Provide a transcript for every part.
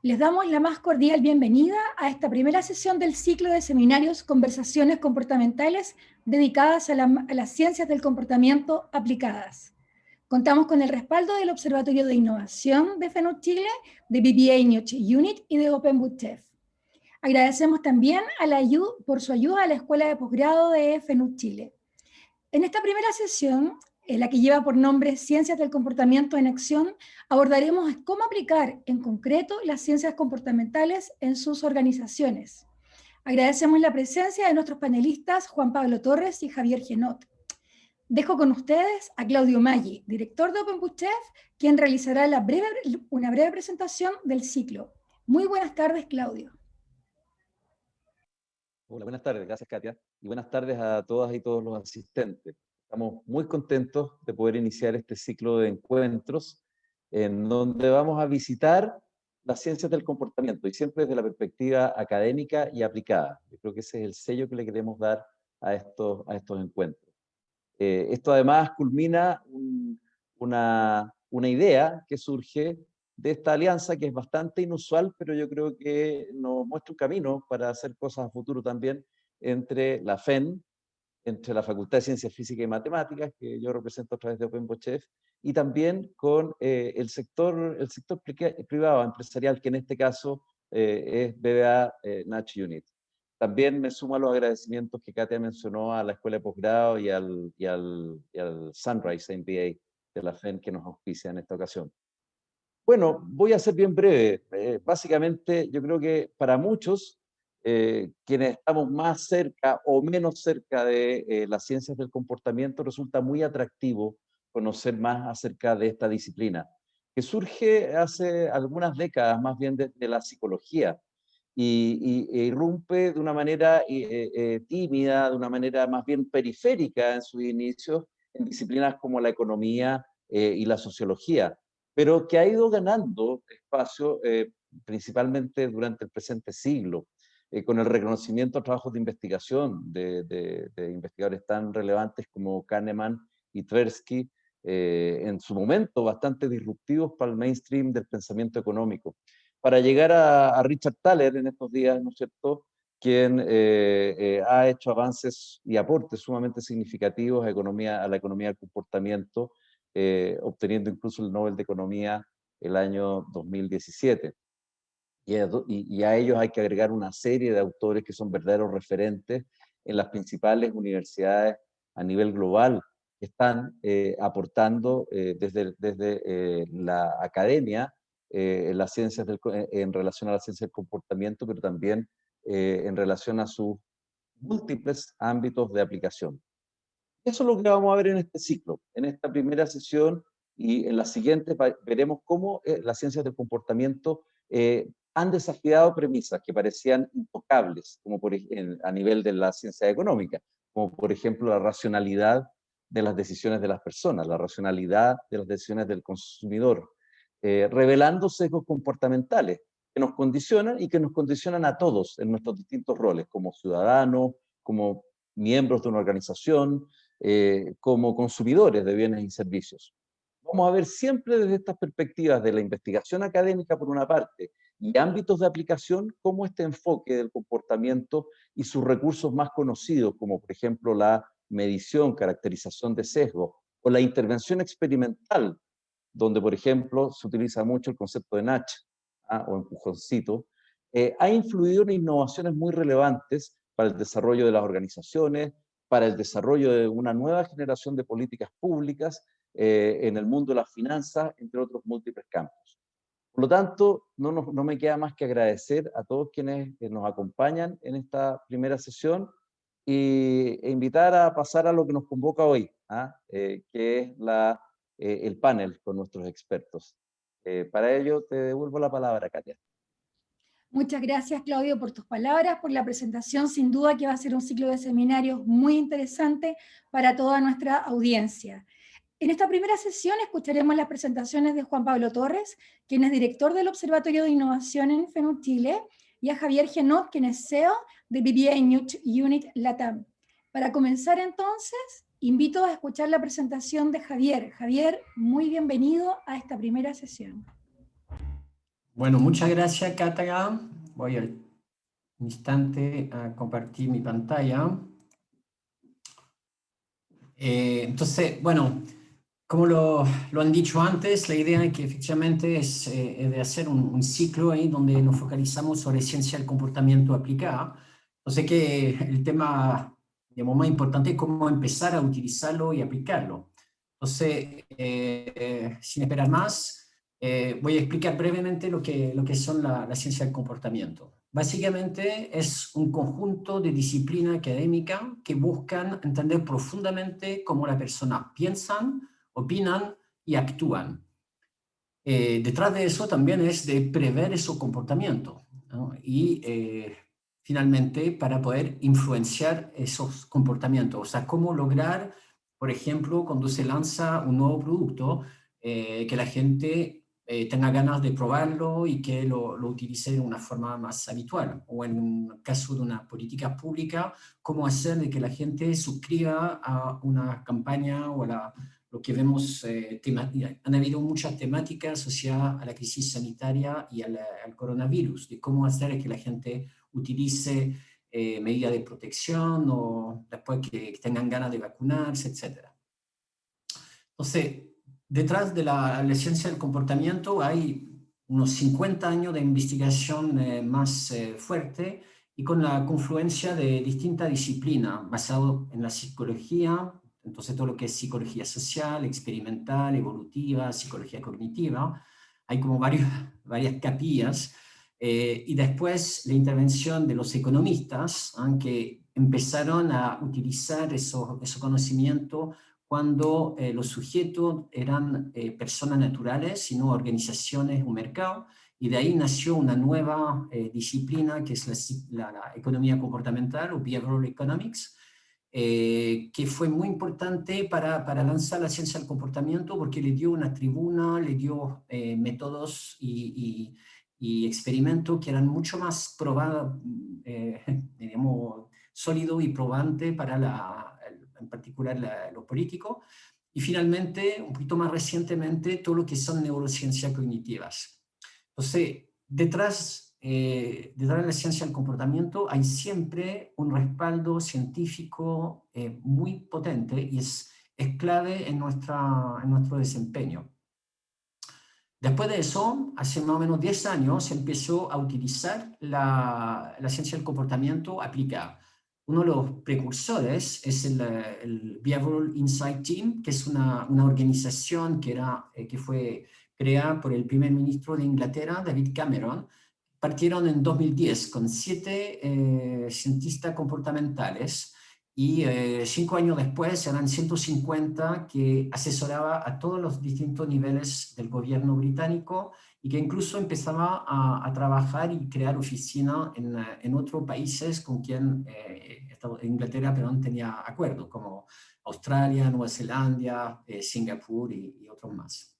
Les damos la más cordial bienvenida a esta primera sesión del ciclo de seminarios Conversaciones Comportamentales dedicadas a las ciencias del comportamiento aplicadas. Contamos con el respaldo del Observatorio de Innovación de FENUC Chile, de BBA New Unit y de OpenBootChef. Agradecemos también por su ayuda a la Escuela de Posgrado de FENUC Chile. En esta primera sesión, la que lleva por nombre Ciencias del Comportamiento en Acción, abordaremos cómo aplicar en concreto las ciencias comportamentales en sus organizaciones. Agradecemos la presencia de nuestros panelistas Juan Pablo Torres y Javier Genot. Dejo con ustedes a Claudio Maggi, director de OpenBootChef, quien realizará una breve presentación del ciclo. Muy buenas tardes, Claudio. Hola, buenas tardes, gracias Katia, y buenas tardes a todas y todos los asistentes. Estamos muy contentos de poder iniciar este ciclo de encuentros en donde vamos a visitar las ciencias del comportamiento y siempre desde la perspectiva académica y aplicada. Yo creo que ese es el sello que le queremos dar a estos encuentros. Esto además culmina una idea que surge de esta alianza que es bastante inusual, pero yo creo que nos muestra un camino para hacer cosas a futuro también entre la FEN, entre la Facultad de Ciencias Físicas y Matemáticas, que yo represento a través de OpenBootChef, y también con el sector privado, empresarial, que en este caso es BBA Natch Unit. También me sumo a los agradecimientos que Katia mencionó a la Escuela de Posgrado y al Sunrise MBA de la FEN que nos auspicia en esta ocasión. Bueno, voy a ser bien breve. Básicamente, yo creo que para muchos, quienes estamos más cerca o menos cerca de las ciencias del comportamiento, resulta muy atractivo conocer más acerca de esta disciplina, que surge hace algunas décadas más bien desde la psicología e irrumpe de una manera tímida, de una manera más bien periférica en sus inicios, en disciplinas como la economía y la sociología, pero que ha ido ganando espacio principalmente durante el presente siglo, con el reconocimiento a trabajos de investigación de investigadores tan relevantes como Kahneman y Tversky, en su momento bastante disruptivos para el mainstream del pensamiento económico, para llegar a Richard Thaler en estos días, ¿no es cierto?, quien ha hecho avances y aportes sumamente significativos a la economía del comportamiento, obteniendo incluso el Nobel de Economía el año 2017. Y a ellos hay que agregar una serie de autores que son verdaderos referentes en las principales universidades a nivel global, que están aportando desde la academia las ciencias en relación a la ciencia del comportamiento, pero también en relación a sus múltiples ámbitos de aplicación. Eso es lo que vamos a ver en este ciclo, en esta primera sesión, y en las siguientes veremos cómo las ciencias del comportamiento han desafiado premisas que parecían intocables, como a nivel de la ciencia económica, como por ejemplo la racionalidad de las decisiones de las personas, la racionalidad de las decisiones del consumidor, revelando sesgos comportamentales que nos condicionan y que nos condicionan a todos en nuestros distintos roles, como ciudadanos, como miembros de una organización, como consumidores de bienes y servicios. Vamos a ver siempre desde estas perspectivas de la investigación académica, por una parte, y ámbitos de aplicación, cómo este enfoque del comportamiento y sus recursos más conocidos, como por ejemplo la medición, caracterización de sesgos, o la intervención experimental, donde por ejemplo se utiliza mucho el concepto de nudge o empujoncito, ha influido en innovaciones muy relevantes para el desarrollo de las organizaciones, para el desarrollo de una nueva generación de políticas públicas en el mundo de las finanzas, entre otros múltiples campos. Por lo tanto, no me queda más que agradecer a todos quienes nos acompañan en esta primera sesión e invitar a pasar a lo que nos convoca hoy, que es el panel con nuestros expertos. Para ello, te devuelvo la palabra, Katia. Muchas gracias, Claudio, por tus palabras, por la presentación. Sin duda que va a ser un ciclo de seminarios muy interesante para toda nuestra audiencia. En esta primera sesión escucharemos las presentaciones de Juan Pablo Torres, quien es director del Observatorio de Innovación en FENUC Chile, y a Javier Genot, quien es CEO de BBA Unit LATAM. Para comenzar entonces, invito a escuchar la presentación de Javier. Javier, muy bienvenido a esta primera sesión. Bueno, muchas gracias, Cátara. Voy al instante a compartir mi pantalla. Entonces, bueno, como lo han dicho antes, la idea es que efectivamente es de hacer un ciclo ahí donde nos focalizamos sobre ciencia del comportamiento aplicada. Entonces, que el tema, digamos, más importante es cómo empezar a utilizarlo y aplicarlo. Entonces, sin esperar más, voy a explicar brevemente lo que son la ciencia del comportamiento. Básicamente es un conjunto de disciplinas académicas que buscan entender profundamente cómo las personas piensan, opinan y actúan. Detrás de eso también es de prever esos comportamientos, ¿no? Y finalmente para poder influenciar esos comportamientos, o sea, cómo lograr, por ejemplo, cuando se lanza un nuevo producto, que la gente tenga ganas de probarlo y que lo utilice de una forma más habitual, o en un caso de una política pública, cómo hacer de que la gente suscriba a una campaña o a lo que vemos, han habido muchas temáticas asociadas a la crisis sanitaria y al coronavirus, de cómo hacer que la gente utilice medidas de protección o después que tengan ganas de vacunarse, etc. Entonces, detrás de la ciencia del comportamiento hay unos 50 años de investigación más fuerte y con la confluencia de distintas disciplinas basado en la psicología, entonces todo lo que es psicología social, experimental, evolutiva, psicología cognitiva, hay como varias capillas, y después la intervención de los economistas, que empezaron a utilizar esos conocimientos cuando los sujetos eran personas naturales y no organizaciones o mercado, y de ahí nació una nueva disciplina que es la economía comportamental o behavioral economics, que fue muy importante para lanzar la ciencia del comportamiento porque le dio una tribuna, le dio métodos y experimentos que eran mucho más probados, digamos, sólidos y probantes para en particular los políticos. Y finalmente, un poquito más recientemente, todo lo que son neurociencias cognitivas. Entonces, detrás de la ciencia del comportamiento hay siempre un respaldo científico muy potente y es clave en nuestro desempeño. Después de eso, hace más o menos 10 años, se empezó a utilizar la ciencia del comportamiento aplicada. Uno de los precursores es el Behavioral Insight Team, que es una organización que fue creada por el primer ministro de Inglaterra, David Cameron. Partieron en 2010 con 7 cientistas comportamentales y 5 años después eran 150 que asesoraba a todos los distintos niveles del gobierno británico y que incluso empezaba a trabajar y crear oficinas en otros países con quien Inglaterra, perdón, tenía acuerdos, como Australia, Nueva Zelanda, Singapur y otros más.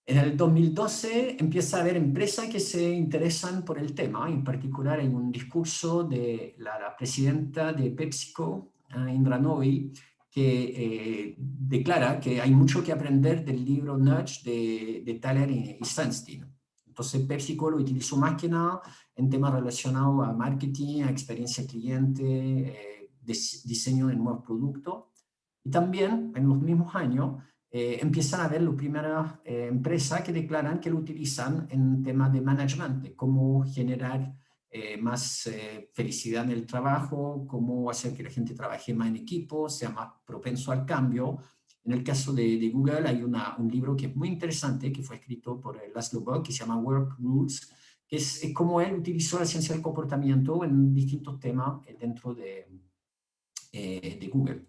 En el 2012 empieza a haber empresas que se interesan por el tema, en particular en un discurso de la presidenta de PepsiCo, Indra Nooyi, que declara que hay mucho que aprender del libro Nudge de Thaler y Sunstein. Entonces PepsiCo lo utilizó más que nada en temas relacionados a marketing, a experiencia cliente, diseño de nuevos productos. Y también en los mismos años empiezan a haber las primeras empresas que declaran que lo utilizan en temas de management, de cómo generar más felicidad en el trabajo, cómo hacer que la gente trabaje más en equipo, sea más propenso al cambio. En el caso de Google hay un libro que es muy interesante, que fue escrito por Laszlo Bock, que se llama Work Rules, que es cómo él utilizó la ciencia del comportamiento en distintos temas dentro de Google.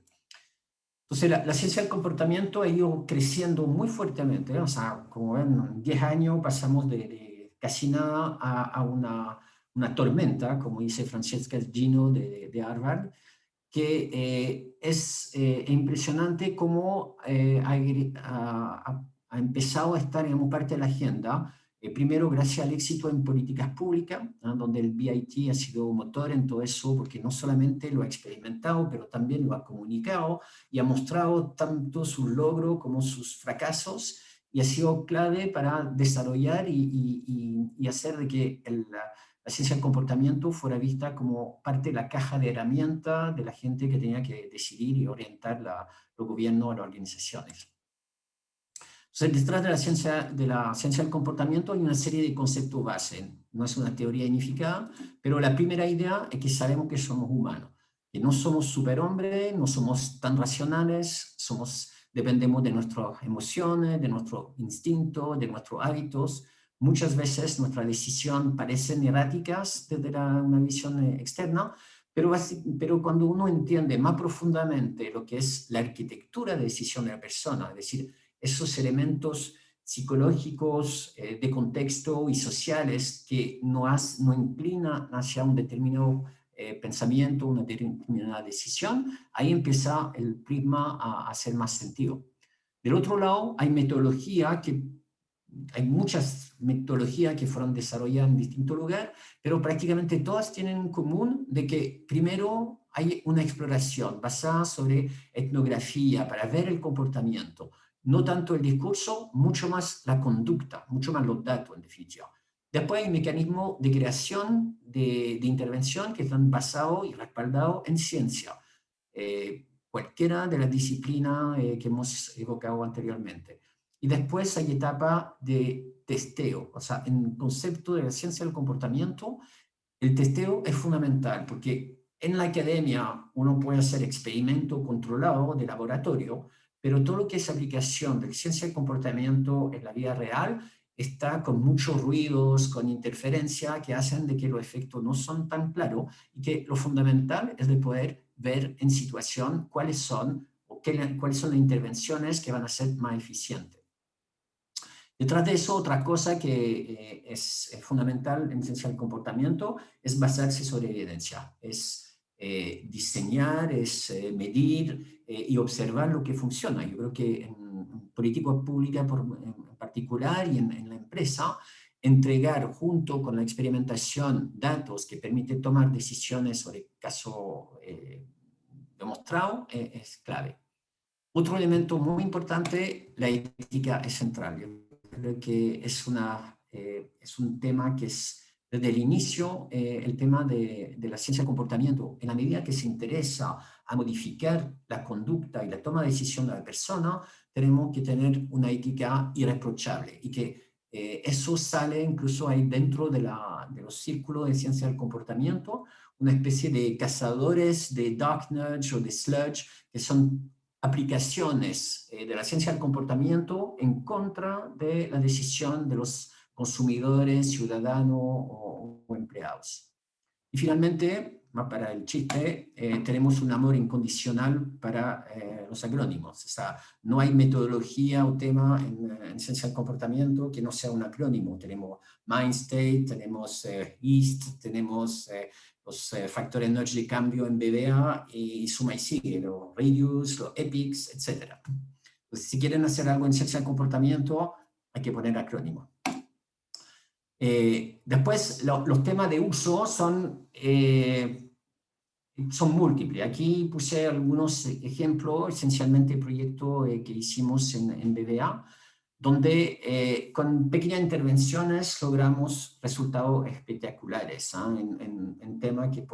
Entonces, la ciencia del comportamiento ha ido creciendo muy fuertemente, ¿eh? O sea, como ven, en 10 años pasamos de casi nada a una tormenta, como dice Francesca Gino de Harvard, que es impresionante cómo ha empezado a estar en parte de la agenda. Primero, gracias al éxito en políticas públicas, donde el BIT ha sido motor en todo eso, porque no solamente lo ha experimentado, pero también lo ha comunicado y ha mostrado tanto sus logros como sus fracasos. y ha sido clave para desarrollar y hacer de que la ciencia del comportamiento fuera vista como parte de la caja de herramientas de la gente que tenía que decidir y orientar los gobiernos a las organizaciones. Entonces, detrás de la ciencia del comportamiento hay una serie de conceptos base. No es una teoría unificada, pero la primera idea es que sabemos que somos humanos, que no somos superhombres, no somos tan racionales, dependemos de nuestras emociones, de nuestros instintos, de nuestros hábitos. Muchas veces nuestras decisiones parecen erráticas desde una visión externa, pero cuando uno entiende más profundamente lo que es la arquitectura de decisión de la persona, es decir, esos elementos psicológicos, de contexto y sociales que nos inclinan hacia un determinado pensamiento, una determinada decisión, ahí empieza el prisma a hacer más sentido. Del otro lado, hay muchas metodologías que fueron desarrolladas en distintos lugares, pero prácticamente todas tienen en común de que primero hay una exploración basada sobre etnografía para ver el comportamiento, no tanto el discurso, mucho más la conducta, mucho más los datos en definitiva. Después hay mecanismos de creación, de intervención que están basados y respaldados en ciencia, cualquiera de las disciplinas que hemos evocado anteriormente. Y después hay etapa de testeo, o sea, en el concepto de la ciencia del comportamiento, el testeo es fundamental porque en la academia uno puede hacer experimento controlado de laboratorio, pero todo lo que es aplicación de ciencia del comportamiento en la vida real está con muchos ruidos, con interferencia que hacen de que los efectos no son tan claros y que lo fundamental es de poder ver en situación cuáles son las intervenciones que van a ser más eficientes. Detrás de eso, otra cosa que es fundamental en ciencia del comportamiento es basarse sobre evidencia, es diseñar, es medir y observar lo que funciona. Yo creo que en política pública en particular y en la empresa, entregar junto con la experimentación datos que permiten tomar decisiones sobre caso demostrado es clave. Otro elemento muy importante, la ética es central. Yo creo que es un tema que es desde el inicio el tema de la ciencia del comportamiento. En la medida que se interesa a modificar la conducta y la toma de decisión de la persona, tenemos que tener una ética irreprochable y que eso sale incluso ahí dentro de los círculos de ciencia del comportamiento, una especie de cazadores de dark nudge o de sludge, que son aplicaciones de la ciencia del comportamiento en contra de la decisión de los consumidores, ciudadanos o empleados. Y finalmente, más para el chiste, tenemos un amor incondicional para los acrónimos. O sea, no hay metodología o tema en ciencia del comportamiento que no sea un acrónimo. Tenemos MindState, tenemos EAST, tenemos los factores nudge de cambio en BBA y suma y sigue, los Radius, los EPICS, etc. Entonces, si quieren hacer algo en ciencia del comportamiento, hay que poner acrónimo. Después, los temas de uso son múltiples. Aquí puse algunos ejemplos, esencialmente el proyecto que hicimos en BBA, donde con pequeñas intervenciones logramos resultados espectaculares en temas que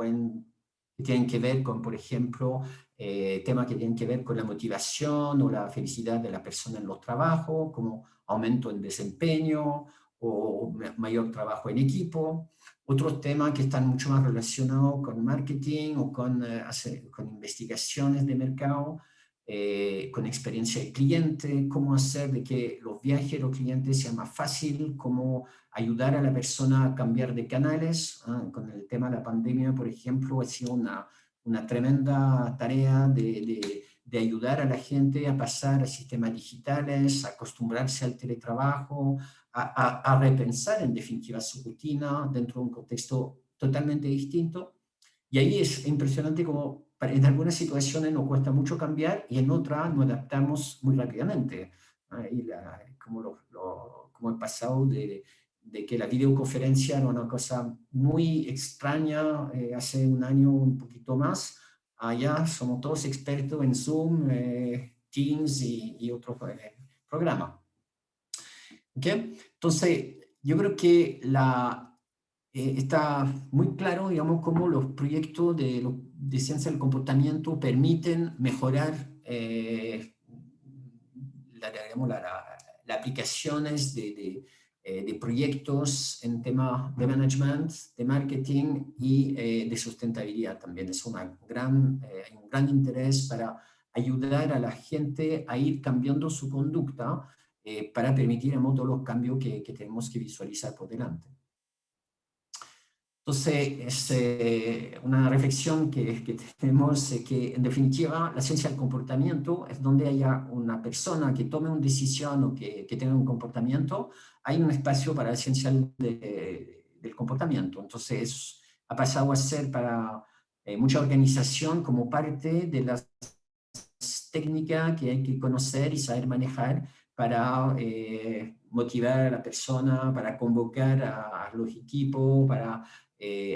tienen que ver con, por ejemplo, temas que tienen que ver con la motivación o la felicidad de la persona en los trabajos, como aumento en desempeño o mayor trabajo en equipo. Otros temas que están mucho más relacionados con marketing o con investigaciones de mercado, con experiencia de cliente, cómo hacer de que los viajes de los clientes sean más fácil, cómo ayudar a la persona a cambiar de canales. Con el tema de la pandemia, por ejemplo, ha sido una tremenda tarea de ayudar a la gente a pasar a sistemas digitales, a acostumbrarse al teletrabajo, a repensar en definitiva su rutina dentro de un contexto totalmente distinto. Y ahí es impresionante como en algunas situaciones nos cuesta mucho cambiar y en otras nos adaptamos muy rápidamente. Como el pasado de que la videoconferencia era una cosa muy extraña hace un año, un poquito más. Allá somos todos expertos en Zoom, Teams y otros programas. ¿Okay? Entonces, yo creo que está muy claro, digamos, cómo los proyectos de ciencia del comportamiento permiten mejorar las aplicaciones de proyectos en temas de management, de marketing y de sustentabilidad también. Es hay un gran interés para ayudar a la gente a ir cambiando su conducta para permitir todos los cambios que tenemos que visualizar por delante. Entonces, es una reflexión que tenemos, que en definitiva la ciencia del comportamiento es donde haya una persona que tome una decisión o que tenga un comportamiento, hay un espacio para la ciencia del comportamiento. Entonces, ha pasado a ser para mucha organización como parte de las técnicas que hay que conocer y saber manejar para motivar a la persona, para convocar a los equipos, para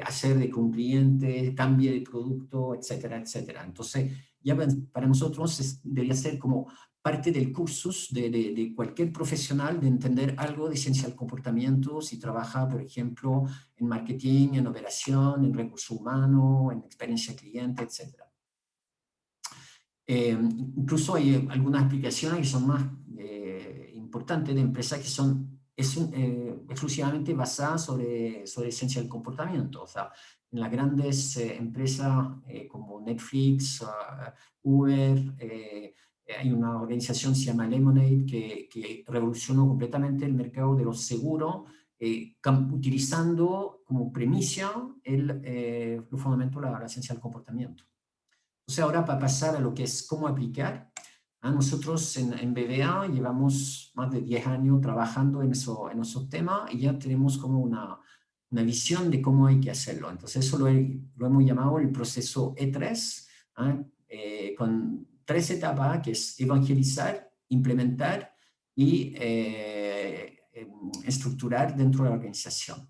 hacer de que un cliente cambie de producto, etcétera, etcétera. Entonces, ya para nosotros debería ser como parte del cursus de cualquier profesional de entender algo de ciencia del comportamiento, si trabaja, por ejemplo, en marketing, en operación, en recursos humanos, en experiencia cliente, etcétera. Incluso hay algunas aplicaciones que son más importantes de empresas que son exclusivamente basadas sobre ciencia del comportamiento. O sea, en las grandes empresas como Netflix, Uber, hay una organización que se llama Lemonade que revolucionó completamente el mercado de los seguros, utilizando como premisa los fundamentos de la ciencia del comportamiento. Entonces ahora para pasar a lo que es cómo aplicar, nosotros en BBA llevamos más de 10 años trabajando en esos temas y ya tenemos como una visión de cómo hay que hacerlo. Entonces eso lo hemos llamado el proceso E3, con 3 etapas, que es evangelizar, implementar y estructurar dentro de la organización.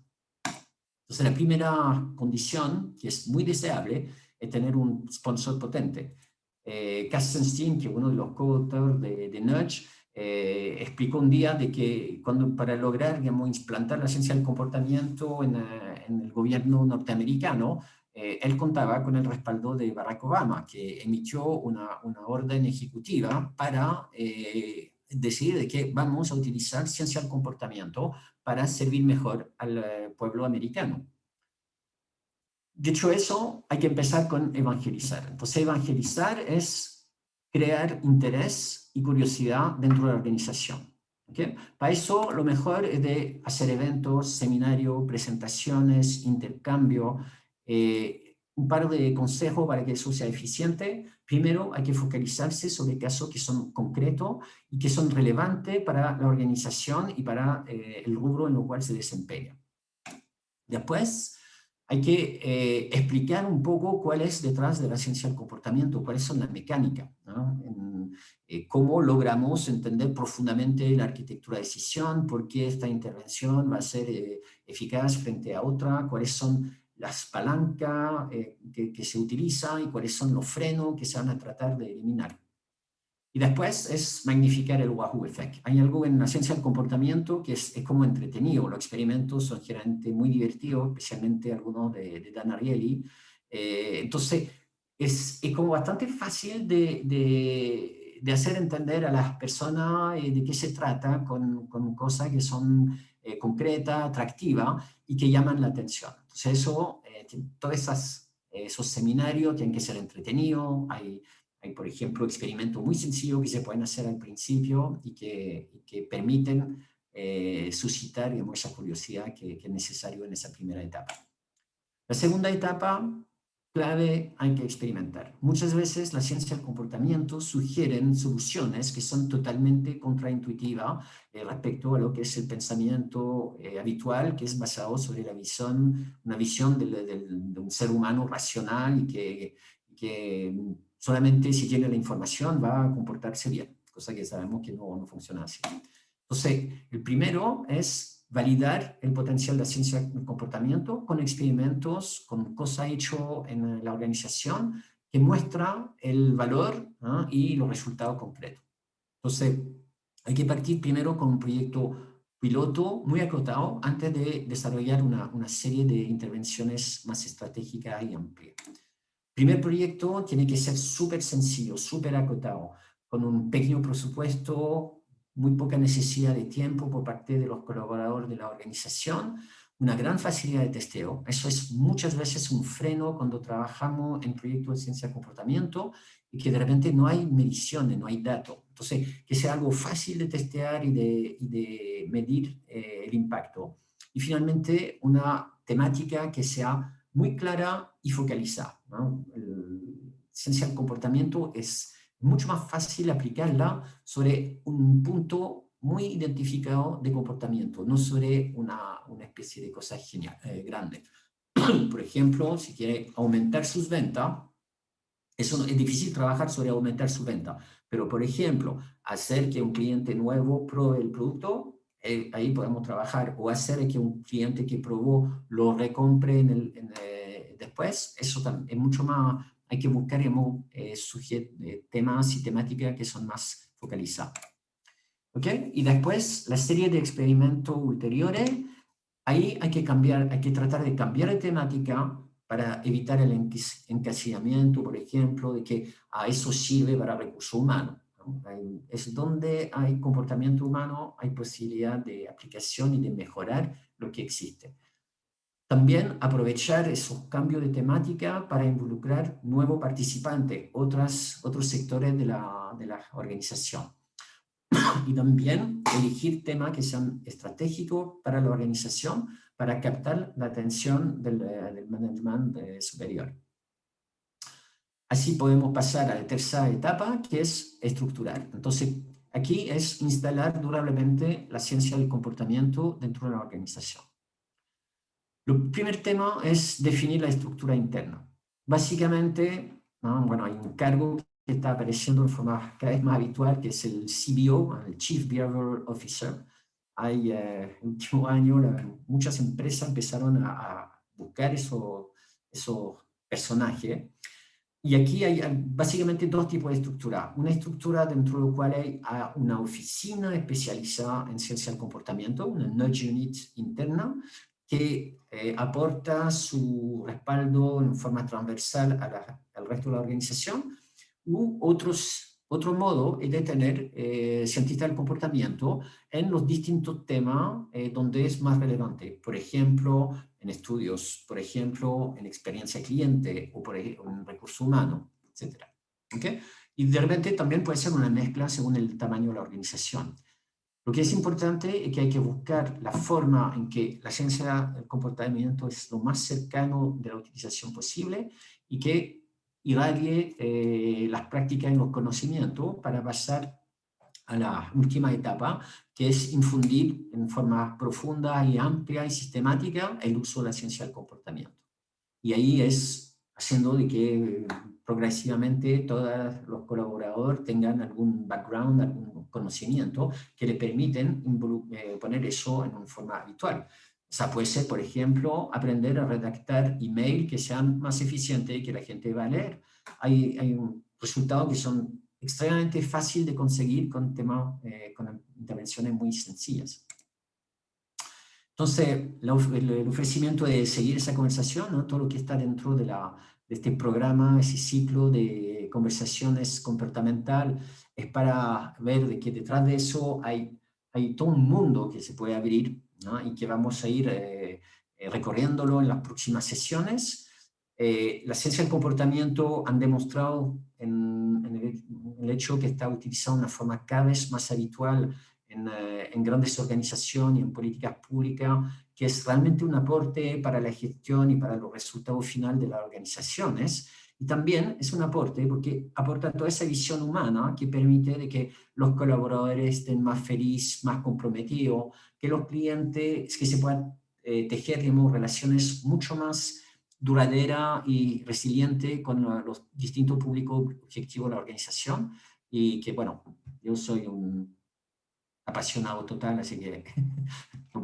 Entonces la primera condición, que es muy deseable, es tener un sponsor potente. Kastenstein, que es uno de los co-autores de Nudge, explicó un día de que para lograr, digamos, implantar la ciencia del comportamiento en el gobierno norteamericano, él contaba con el respaldo de Barack Obama, que emitió una orden ejecutiva para decidir de que vamos a utilizar ciencia del comportamiento para servir mejor al pueblo americano. Dicho eso, hay que empezar con evangelizar. Entonces, evangelizar es crear interés y curiosidad dentro de la organización. ¿Okay? Para eso, lo mejor es de hacer eventos, seminarios, presentaciones, intercambio, un par de consejos para que eso sea eficiente. Primero, hay que focalizarse sobre casos que son concretos y que son relevantes para la organización y para el rubro en el cual se desempeña. Después, hay que explicar un poco cuál es detrás de la ciencia del comportamiento, cuáles son las mecánicas, ¿no? Cómo logramos entender profundamente la arquitectura de decisión, por qué esta intervención va a ser eficaz frente a otra, cuáles son las palancas que se utilizan y cuáles son los frenos que se van a tratar de eliminar. Y después es magnificar el Wahoo Effect. Hay algo en la ciencia del comportamiento que es como entretenido. Los experimentos son generalmente muy divertidos, especialmente algunos de Dan Ariely. Entonces, es como bastante fácil de hacer entender a las personas de qué se trata con cosas que son concretas, atractivas y que llaman la atención. Entonces, todos esos seminarios tienen que ser entretenidos. Hay, por ejemplo, experimentos muy sencillos que se pueden hacer al principio y que permiten suscitar, digamos, esa curiosidad que es necesario en esa primera etapa. La segunda etapa, clave, hay que experimentar. Muchas veces la ciencia del comportamiento sugieren soluciones que son totalmente contraintuitivas respecto a lo que es el pensamiento habitual, que es basado sobre una visión de un ser humano racional y que solamente si tiene la información va a comportarse bien, cosa que sabemos que no funciona así. Entonces, el primero es validar el potencial de la ciencia del comportamiento con experimentos, con cosas hechas en la organización que muestra el valor, ¿no? Y los resultados concretos. Entonces, hay que partir primero con un proyecto piloto muy acotado antes de desarrollar una serie de intervenciones más estratégicas y amplias. Primer proyecto tiene que ser súper sencillo, súper acotado, con un pequeño presupuesto, muy poca necesidad de tiempo por parte de los colaboradores de la organización, una gran facilidad de testeo. Eso es muchas veces un freno cuando trabajamos en proyectos de ciencia del comportamiento y que de repente no hay mediciones, no hay datos. Entonces, que sea algo fácil de testear y de medir el impacto. Y finalmente, una temática que sea muy clara y focalizada, ¿no? Ciencia del comportamiento es mucho más fácil aplicarla sobre un punto muy identificado de comportamiento, no sobre una especie de cosa genial, grande. Por ejemplo, si quiere aumentar sus ventas, eso es difícil trabajar sobre aumentar su venta, pero por ejemplo, hacer que un cliente nuevo pruebe el producto, ahí podemos trabajar, o hacer que un cliente que probó lo recompre después, eso también es mucho más, hay que buscar temas y temáticas que son más focalizados. ¿Ok? Y después, la serie de experimentos ulteriores, ahí hay que tratar de cambiar de temática para evitar el encasillamiento, por ejemplo, de que eso sirve para recursos humanos, ¿no? Es donde hay comportamiento humano, hay posibilidad de aplicación y de mejorar lo que existe. También aprovechar esos cambios de temática para involucrar nuevos participantes, otros sectores de la organización. Y también elegir temas que sean estratégicos para la organización para captar la atención del management superior. Así podemos pasar a la tercera etapa, que es estructurar. Entonces, aquí es instalar durablemente la ciencia del comportamiento dentro de la organización. El primer tema es definir la estructura interna. Básicamente, ¿no? Bueno, hay un cargo que está apareciendo de forma cada vez más habitual, que es el CBO, el Chief Behavioral Officer. En el último año muchas empresas empezaron a buscar esos personajes. Y aquí hay básicamente dos tipos de estructura. Una estructura dentro de la cual hay una oficina especializada en ciencia del comportamiento, una Nudge Unit interna, que aporta su respaldo en forma transversal al resto de la organización, otro modo es de tener cientistas del comportamiento en los distintos temas donde es más relevante. Por ejemplo, en estudios, por ejemplo, en experiencia cliente o en recursos humanos, etc. ¿Okay? Y de repente también puede ser una mezcla según el tamaño de la organización. Lo que es importante es que hay que buscar la forma en que la ciencia del comportamiento es lo más cercano de la utilización posible y que irradie las prácticas en los conocimientos para pasar a la última etapa, que es infundir en forma profunda y amplia y sistemática el uso de la ciencia del comportamiento. Y ahí es haciendo de que progresivamente todos los colaboradores tengan algún background, algún conocimiento que le permiten poner eso en una forma habitual. O sea, puede ser, por ejemplo, aprender a redactar email que sean más eficientes y que la gente va a leer. Hay resultados que son extremadamente fáciles de conseguir con intervenciones muy sencillas. Entonces, el ofrecimiento de seguir esa conversación, ¿no? Todo lo que está dentro de este programa, ese ciclo de conversaciones comportamental, es para ver de que detrás de eso hay todo un mundo que se puede abrir, ¿no? Y que vamos a ir recorriéndolo en las próximas sesiones. La ciencia del comportamiento han demostrado en el hecho que está utilizado de una forma cada vez más habitual en grandes organizaciones y en políticas públicas, que es realmente un aporte para la gestión y para los resultados finales de las organizaciones. Y también es un aporte porque aporta toda esa visión humana que permite de que los colaboradores estén más felices, más comprometidos, que los clientes, que se puedan tejer, digamos, relaciones mucho más duraderas y resilientes con los distintos públicos objetivos de la organización. Y que, bueno, yo soy un apasionado total, así que no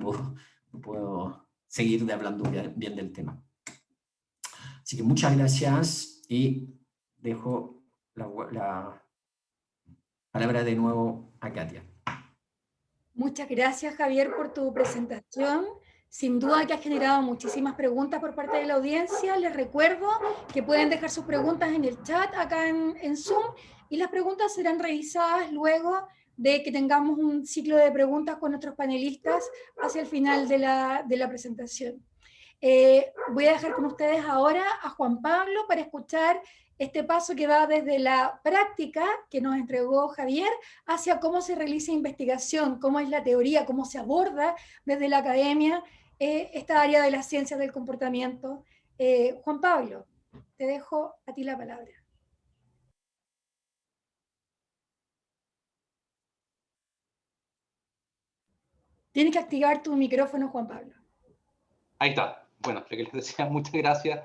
puedo seguir hablando bien del tema. Así que muchas gracias y dejo la palabra de nuevo a Katia. Muchas gracias, Javier, por tu presentación. Sin duda que has generado muchísimas preguntas por parte de la audiencia. Les recuerdo que pueden dejar sus preguntas en el chat acá en Zoom y las preguntas serán revisadas luego de que tengamos un ciclo de preguntas con nuestros panelistas hacia el final de la presentación. Voy a dejar con ustedes ahora a Juan Pablo para escuchar este paso que va desde la práctica que nos entregó Javier hacia cómo se realiza investigación, cómo es la teoría, cómo se aborda desde la academia esta área de las ciencias del comportamiento. Juan Pablo, te dejo a ti la palabra. Tienes que activar tu micrófono, Juan Pablo. Ahí está. Bueno, lo que les decía, muchas gracias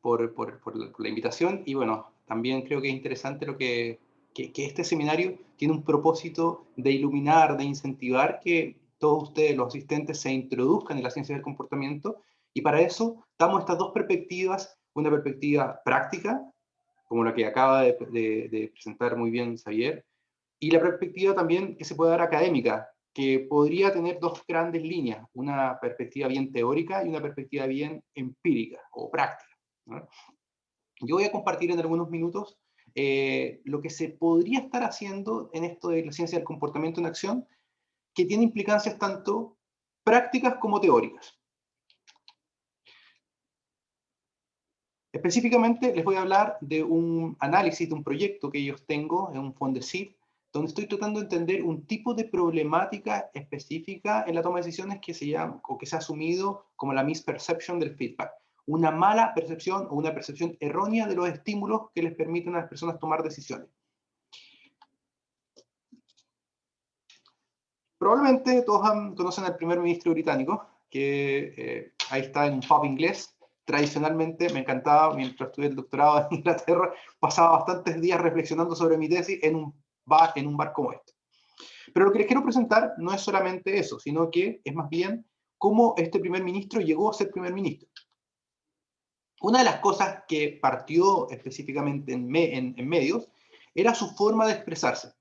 por la invitación. Y bueno, también creo que es interesante que este seminario tiene un propósito de iluminar, de incentivar que todos ustedes, los asistentes, se introduzcan en la ciencia del comportamiento. Y para eso damos estas dos perspectivas, una perspectiva práctica, como la que acaba de presentar muy bien Xavier, y la perspectiva también que se puede dar académica, que podría tener dos grandes líneas, una perspectiva bien teórica y una perspectiva bien empírica o práctica, ¿no? Yo voy a compartir en algunos minutos lo que se podría estar haciendo en esto de la ciencia del comportamiento en acción, que tiene implicancias tanto prácticas como teóricas. Específicamente les voy a hablar de un análisis de un proyecto que yo tengo en un Fondesit, donde estoy tratando de entender un tipo de problemática específica en la toma de decisiones que se llama, o que se ha asumido como la misperception del feedback. Una mala percepción o una percepción errónea de los estímulos que les permiten a las personas tomar decisiones. Probablemente todos conocen al primer ministro británico, que ahí está en un pub inglés. Tradicionalmente me encantaba, mientras estudié el doctorado en Inglaterra, pasaba bastantes días reflexionando sobre mi tesis en un bar como este. Pero lo que les quiero presentar no es solamente eso, sino que es más bien cómo este primer ministro llegó a ser primer ministro. Una de las cosas que partió específicamente en medios era su forma de expresarse.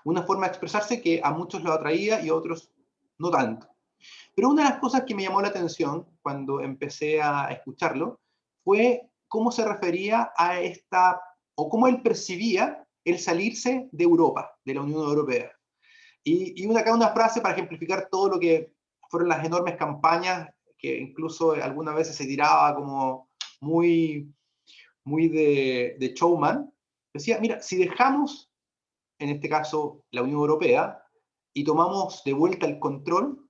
Una forma de expresarse que a muchos lo atraía y a otros no tanto. Pero una de las cosas que me llamó la atención cuando empecé a escucharlo fue cómo se refería a esta, o cómo él percibía el salirse de Europa, de la Unión Europea. Y acá una frase para ejemplificar todo lo que fueron las enormes campañas, que incluso algunas veces se tiraba como muy de showman. Decía, mira, si dejamos, en este caso, la Unión Europea, y tomamos de vuelta el control,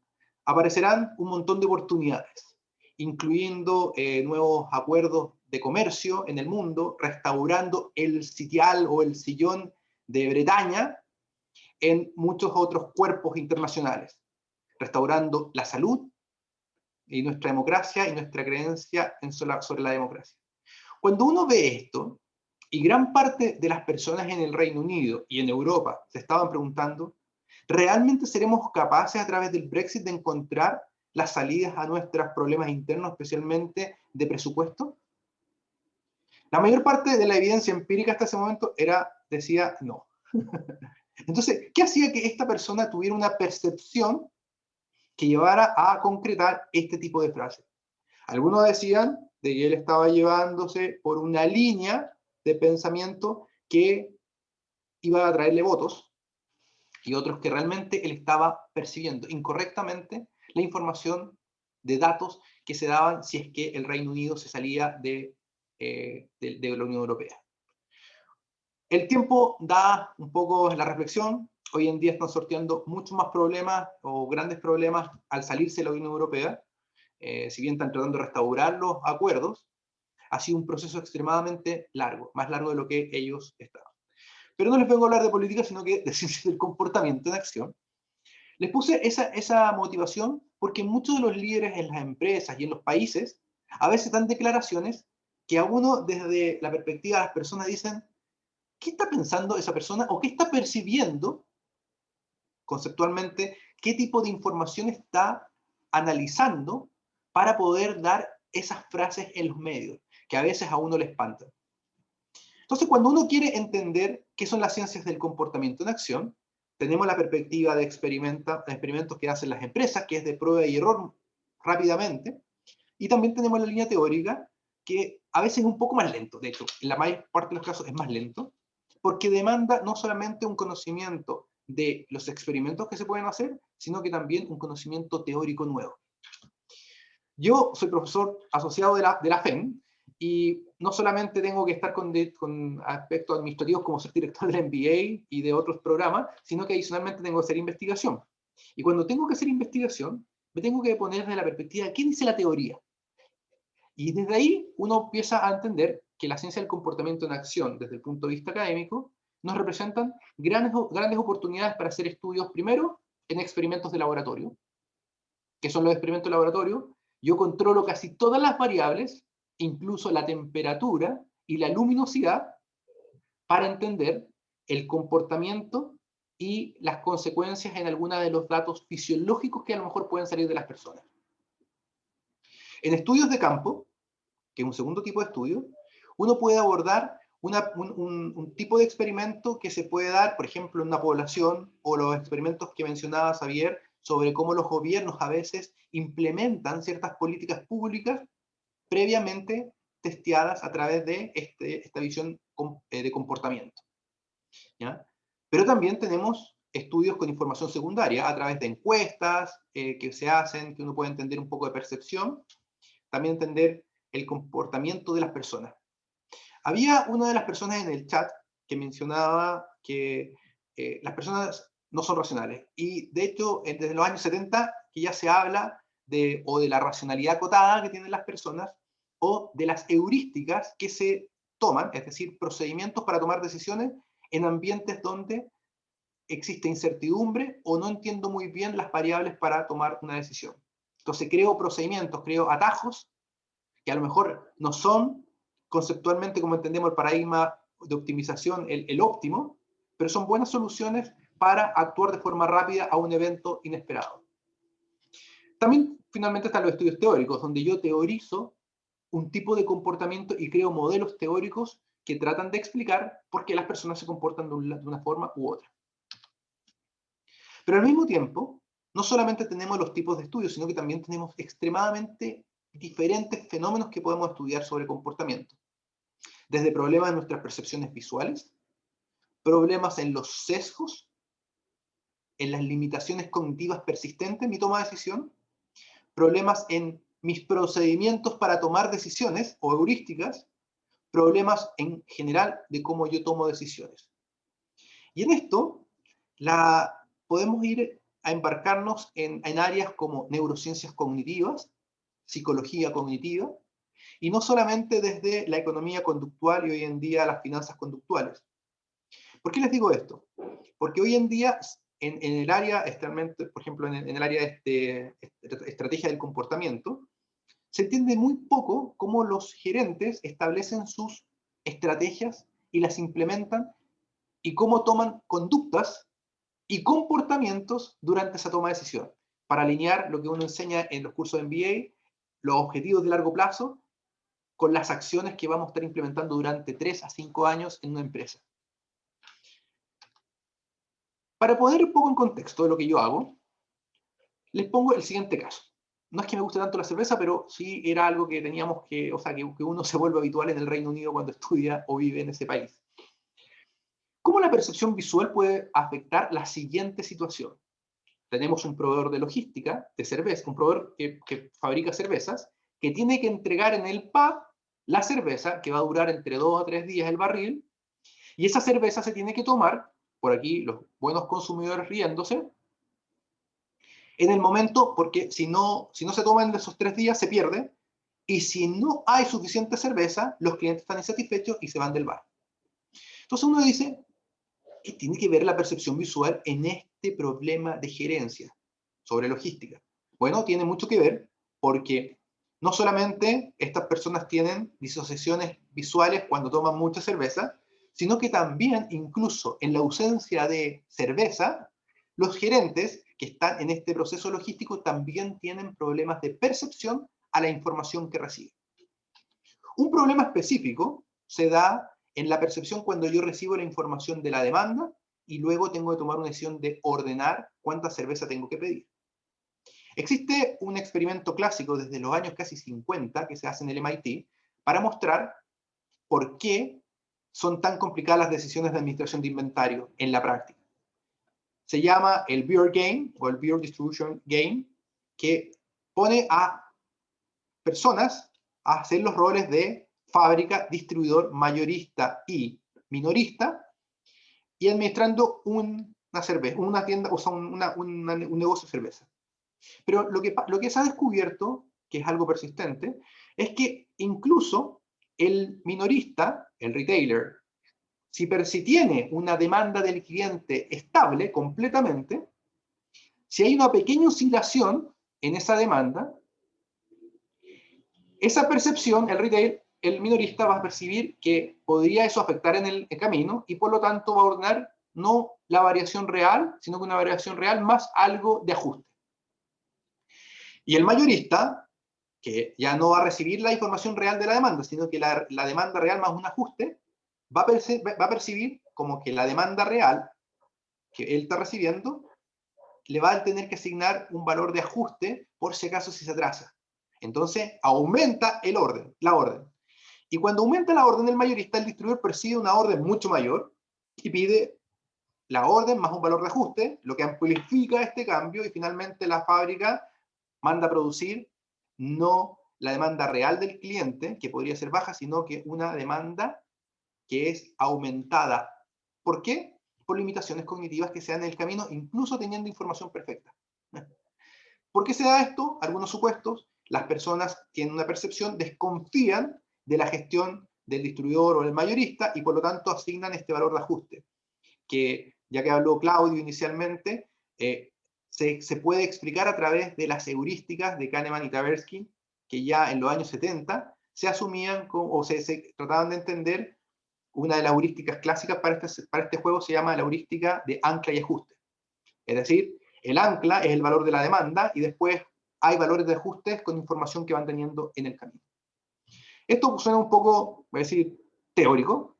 aparecerán un montón de oportunidades, incluyendo nuevos acuerdos de comercio en el mundo, restaurando el sitial o el sillón de Bretaña en muchos otros cuerpos internacionales, restaurando la salud y nuestra democracia y nuestra creencia sobre la democracia. Cuando uno ve esto, y gran parte de las personas en el Reino Unido y en Europa se estaban preguntando, ¿realmente seremos capaces a través del Brexit de encontrar las salidas a nuestros problemas internos, especialmente de presupuesto? La mayor parte de la evidencia empírica hasta ese momento decía no. Entonces, ¿qué hacía que esta persona tuviera una percepción que llevara a concretar este tipo de frases? Algunos decían de que él estaba llevándose por una línea de pensamiento que iba a traerle votos, y otros que realmente él estaba percibiendo incorrectamente la información de datos que se daban si es que el Reino Unido se salía de la Unión Europea. El tiempo da un poco la reflexión. Hoy en día están sorteando muchos más problemas o grandes problemas al salirse de la Unión Europea. Si bien están tratando de restaurar los acuerdos, ha sido un proceso extremadamente largo, más largo de lo que ellos estaban. Pero no les vengo a hablar de política, sino que de ciencia del comportamiento en acción. Les puse esa motivación porque muchos de los líderes en las empresas y en los países a veces dan declaraciones que a uno desde la perspectiva de las personas dicen, ¿qué está pensando esa persona o qué está percibiendo conceptualmente? ¿Qué tipo de información está analizando para poder dar esas frases en los medios, que a veces a uno le espantan? Entonces, cuando uno quiere entender qué son las ciencias del comportamiento en acción, Tenemos la perspectiva de experimentos que hacen las empresas, que es de prueba y error rápidamente. Y también tenemos la línea teórica, que a veces es un poco más lento. De hecho, en la mayor parte de los casos es más lento, porque demanda no solamente un conocimiento de los experimentos que se pueden hacer, sino que también un conocimiento teórico nuevo. Yo soy profesor asociado de la FEM, y no solamente tengo que estar con aspectos administrativos como ser director del MBA y de otros programas, sino que adicionalmente tengo que hacer investigación. Y cuando tengo que hacer investigación, me tengo que poner desde la perspectiva de qué dice la teoría. Y desde ahí uno empieza a entender que la ciencia del comportamiento en acción, desde el punto de vista académico, nos representan grandes oportunidades para hacer estudios, primero, en experimentos de laboratorio. ¿Qué son los experimentos de laboratorio? Yo controlo casi todas las variables, incluso la temperatura y la luminosidad, para entender el comportamiento y las consecuencias en algunos de los datos fisiológicos que a lo mejor pueden salir de las personas. En estudios de campo, que es un segundo tipo de estudio, uno puede abordar un tipo de experimento que se puede dar, por ejemplo, en una población, o los experimentos que mencionaba Xavier, sobre cómo los gobiernos a veces implementan ciertas políticas públicas previamente testeadas a través de esta visión de comportamiento. ¿Ya? Pero también tenemos estudios con información secundaria a través de encuestas que se hacen, que uno puede entender un poco de percepción, también entender el comportamiento de las personas. Había una de las personas en el chat que mencionaba que las personas no son racionales, y de hecho desde los años 70 que ya se habla o de la racionalidad acotada que tienen las personas, o de las heurísticas que se toman, es decir, procedimientos para tomar decisiones en ambientes donde existe incertidumbre o no entiendo muy bien las variables para tomar una decisión. Entonces creo procedimientos, creo atajos, que a lo mejor no son conceptualmente, como entendemos el paradigma de optimización, el óptimo, pero son buenas soluciones para actuar de forma rápida a un evento inesperado. También finalmente están los estudios teóricos, donde yo teorizo un tipo de comportamiento y creo modelos teóricos que tratan de explicar por qué las personas se comportan de una forma u otra. Pero al mismo tiempo, no solamente tenemos los tipos de estudios, sino que también tenemos extremadamente diferentes fenómenos que podemos estudiar sobre comportamiento. Desde problemas en nuestras percepciones visuales, problemas en los sesgos, en las limitaciones cognitivas persistentes en mi toma de decisión, problemas en mis procedimientos para tomar decisiones o heurísticas, problemas en general de cómo yo tomo decisiones. Y en esto podemos ir a embarcarnos en áreas como neurociencias cognitivas, psicología cognitiva, y no solamente desde la economía conductual y hoy en día las finanzas conductuales. ¿Por qué les digo esto? Porque hoy en día en el área, por ejemplo en el área de estrategia del comportamiento, se entiende muy poco cómo los gerentes establecen sus estrategias y las implementan, y cómo toman conductas y comportamientos durante esa toma de decisión, para alinear lo que uno enseña en los cursos de MBA, los objetivos de largo plazo, con las acciones que vamos a estar implementando durante 3 a 5 años en una empresa. Para poner un poco en contexto de lo que yo hago, les pongo el siguiente caso. No es que me guste tanto la cerveza, pero sí era algo que teníamos que uno se vuelve habitual en el Reino Unido cuando estudia o vive en ese país. ¿Cómo la percepción visual puede afectar la siguiente situación? Tenemos un proveedor de logística, de cerveza, un proveedor que fabrica cervezas, que tiene que entregar en el pub la cerveza, que va a durar entre 2 a 3 días el barril, y esa cerveza se tiene que tomar, por aquí los buenos consumidores riéndose, en el momento, porque si no se toma en esos 3 días se pierde, y si no hay suficiente cerveza, los clientes están insatisfechos y se van del bar. Entonces uno dice, ¿qué tiene que ver la percepción visual en este problema de gerencia sobre logística? Bueno, tiene mucho que ver porque no solamente estas personas tienen disociaciones visuales cuando toman mucha cerveza, sino que también, incluso en la ausencia de cerveza, los gerentes que están en este proceso logístico también tienen problemas de percepción a la información que reciben. Un problema específico se da en la percepción cuando yo recibo la información de la demanda y luego tengo que tomar una decisión de ordenar cuánta cerveza tengo que pedir. Existe un experimento clásico desde los años casi 50 que se hace en el MIT para mostrar por qué son tan complicadas las decisiones de administración de inventario en la práctica. Se llama el Beer Game o el Beer Distribution Game, que pone a personas a hacer los roles de fábrica, distribuidor, mayorista y minorista, y administrando una cerveza, una tienda, o sea, un negocio de cerveza. Pero lo que se ha descubierto, que es algo persistente, es que incluso el minorista, el retailer, si tiene una demanda del cliente estable completamente, si hay una pequeña oscilación en esa demanda, esa percepción, el minorista va a percibir que podría eso afectar en el camino y por lo tanto va a ordenar no la variación real, sino que una variación real más algo de ajuste. Y el mayorista, que ya no va a recibir la información real de la demanda, sino que la demanda real más un ajuste, va a percibir como que la demanda real que él está recibiendo le va a tener que asignar un valor de ajuste por si acaso si se atrasa. Entonces aumenta la orden. Y cuando aumenta la orden del mayorista, el distribuidor percibe una orden mucho mayor y pide la orden más un valor de ajuste, lo que amplifica este cambio y finalmente la fábrica manda a producir no la demanda real del cliente, que podría ser baja, sino que una demanda que es aumentada. ¿Por qué? Por limitaciones cognitivas que se dan en el camino, incluso teniendo información perfecta. ¿Por qué se da esto? Algunos supuestos. Las personas tienen una percepción, desconfían de la gestión del distribuidor o del mayorista y por lo tanto asignan este valor de ajuste, que ya que habló Claudio inicialmente, se puede explicar a través de las heurísticas de Kahneman y Tversky, que ya en los años 70 se asumían o se trataban de entender. Una de las heurísticas clásicas para este juego se llama la heurística de ancla y ajuste. Es decir, el ancla es el valor de la demanda y después hay valores de ajustes con información que van teniendo en el camino. Esto suena un poco, voy a decir, teórico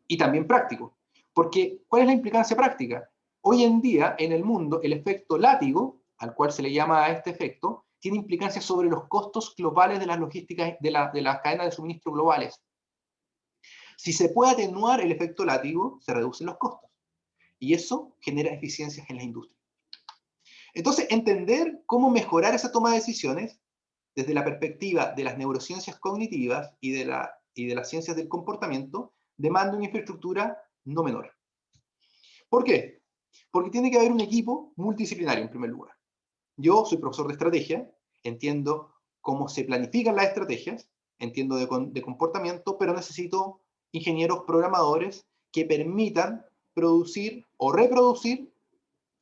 y también práctico. Porque, ¿cuál es la implicancia práctica? Hoy en día, en el mundo, el efecto látigo, al cual se le llama a este efecto, tiene implicancias sobre los costos globales de las logísticas, de las cadenas de suministro globales. Si se puede atenuar el efecto látigo, se reducen los costos. Y eso genera eficiencias en la industria. Entonces, entender cómo mejorar esa toma de decisiones desde la perspectiva de las neurociencias cognitivas y de las ciencias del comportamiento demanda una infraestructura no menor. ¿Por qué? Porque tiene que haber un equipo multidisciplinario en primer lugar. Yo soy profesor de estrategia, entiendo cómo se planifican las estrategias, entiendo de comportamiento, pero necesito ingenieros programadores que permitan producir o reproducir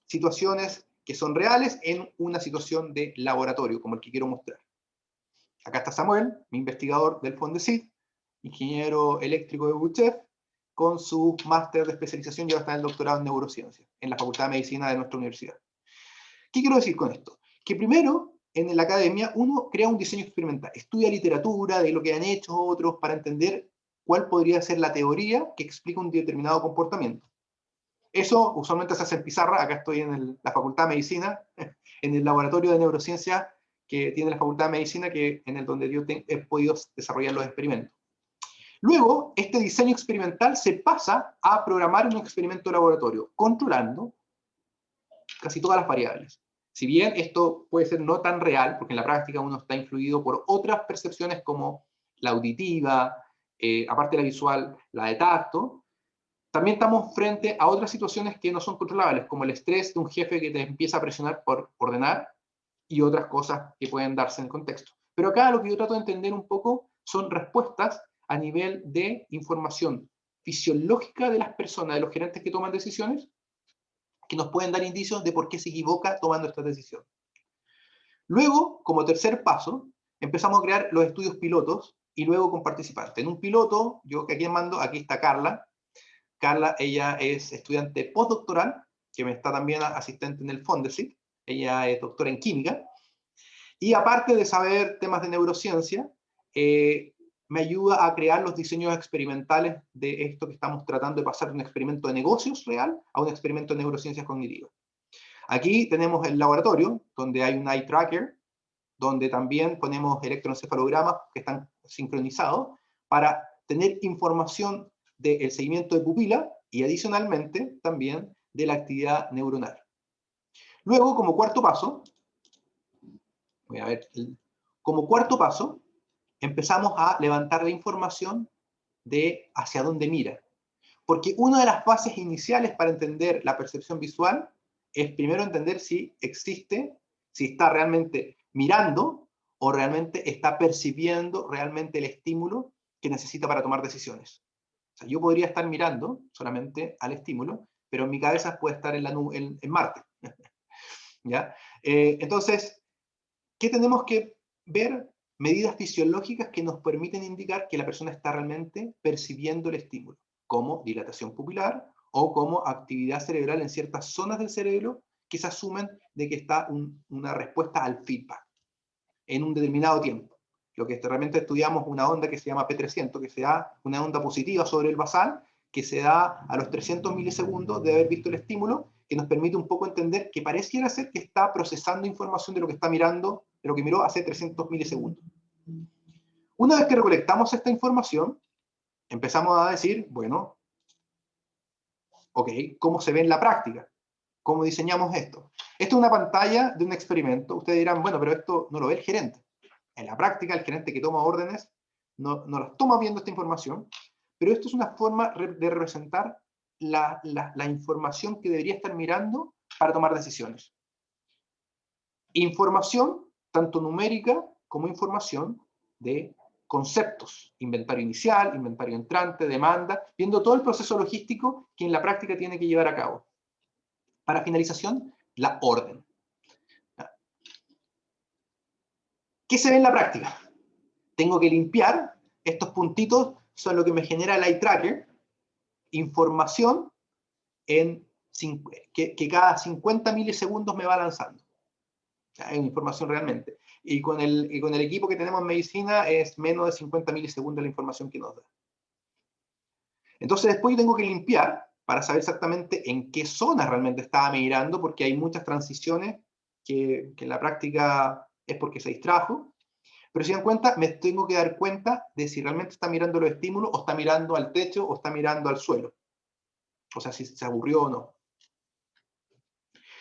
situaciones que son reales en una situación de laboratorio, como el que quiero mostrar. Acá está Samuel, mi investigador del Fondesit, ingeniero eléctrico de UCHEF, con su máster de especialización y ahora está en el doctorado en neurociencia, en la Facultad de Medicina de nuestra universidad. ¿Qué quiero decir con esto? Que primero, en la academia, uno crea un diseño experimental, estudia literatura de lo que han hecho otros para entender cuál podría ser la teoría que explica un determinado comportamiento. Eso usualmente se hace en pizarra. Acá estoy en la Facultad de Medicina, en el laboratorio de neurociencia que tiene la Facultad de Medicina, donde yo he podido desarrollar los experimentos. Luego, este diseño experimental se pasa a programar un experimento de laboratorio, controlando casi todas las variables. Si bien esto puede ser no tan real, porque en la práctica uno está influido por otras percepciones como la auditiva, aparte de la visual, la de tacto, también estamos frente a otras situaciones que no son controlables, como el estrés de un jefe que te empieza a presionar por ordenar y otras cosas que pueden darse en el contexto. Pero acá lo que yo trato de entender un poco son respuestas a nivel de información fisiológica de las personas, de los gerentes que toman decisiones, que nos pueden dar indicios de por qué se equivoca tomando esta decisión. Luego, como tercer paso, empezamos a crear los estudios pilotos y luego con participantes. En un piloto, yo que aquí mando, aquí está Carla. Carla, ella es estudiante postdoctoral, que me está también asistente en el Fondesit. Ella es doctora en química. Y aparte de saber temas de neurociencia, me ayuda a crear los diseños experimentales de esto que estamos tratando de pasar de un experimento de negocios real a un experimento de neurociencias cognitivas. Aquí tenemos el laboratorio, donde hay un eye tracker, donde también ponemos electroencefalogramas que están sincronizados para tener información del seguimiento de pupila y adicionalmente también de la actividad neuronal. Luego, como cuarto paso, empezamos a levantar la información de hacia dónde mira. Porque una de las bases iniciales para entender la percepción visual es primero entender si existe, si está realmente mirando o realmente está percibiendo realmente el estímulo que necesita para tomar decisiones. O sea, yo podría estar mirando solamente al estímulo, pero en mi cabeza puede estar en Marte. ¿Ya? Entonces, ¿qué tenemos que ver? Medidas fisiológicas que nos permiten indicar que la persona está realmente percibiendo el estímulo, como dilatación pupilar o como actividad cerebral en ciertas zonas del cerebro que se asumen de que está una respuesta al feedback en un determinado tiempo. Lo que realmente estudiamos una onda que se llama P300, que se da una onda positiva sobre el basal, que se da a los 300 milisegundos de haber visto el estímulo, que nos permite un poco entender que pareciera ser que está procesando información de lo que está mirando, de lo que miró hace 300 milisegundos. Una vez que recolectamos esta información, empezamos a decir, bueno, ok, ¿cómo se ve en la práctica? ¿Cómo diseñamos esto? Esto es una pantalla de un experimento. Ustedes dirán, bueno, pero esto no lo ve el gerente. En la práctica, el gerente que toma órdenes no las toma viendo esta información, pero esto es una forma de representar la información que debería estar mirando para tomar decisiones. Información, tanto numérica como información de conceptos, inventario inicial, inventario entrante, demanda, viendo todo el proceso logístico que en la práctica tiene que llevar a cabo. Para finalización, la orden. ¿Qué se ve en la práctica? Tengo que limpiar, estos puntitos son lo que me genera el eye tracker, información que cada 50 milisegundos me va lanzando. Es información realmente. Y con el equipo que tenemos en medicina es menos de 50 milisegundos la información que nos da. Entonces después yo tengo que limpiar para saber exactamente en qué zona realmente estaba mirando, porque hay muchas transiciones que en la práctica es porque se distrajo. Pero si dan cuenta, me tengo que dar cuenta de si realmente está mirando los estímulos, o está mirando al techo, o está mirando al suelo. O sea, si se aburrió o no.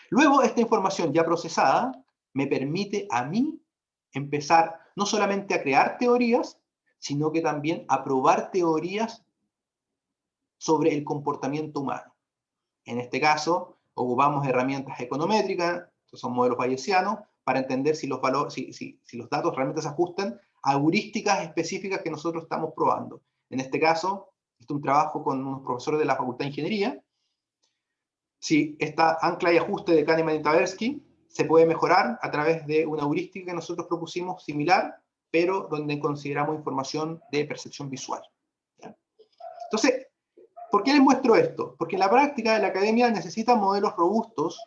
Luego, esta información ya procesada me permite a mí empezar no solamente a crear teorías, sino que también a probar teorías sobre el comportamiento humano. En este caso, ocupamos herramientas econométricas, estos son modelos bayesianos, para entender si los datos realmente se ajustan a heurísticas específicas que nosotros estamos probando. En este caso, este es un trabajo con unos profesores de la Facultad de Ingeniería. Si esta ancla y ajuste de Kahneman y Tversky se puede mejorar a través de una heurística que nosotros propusimos similar, pero donde consideramos información de percepción visual. ¿Ya? Entonces, ¿por qué les muestro esto? Porque en la práctica la academia necesita modelos robustos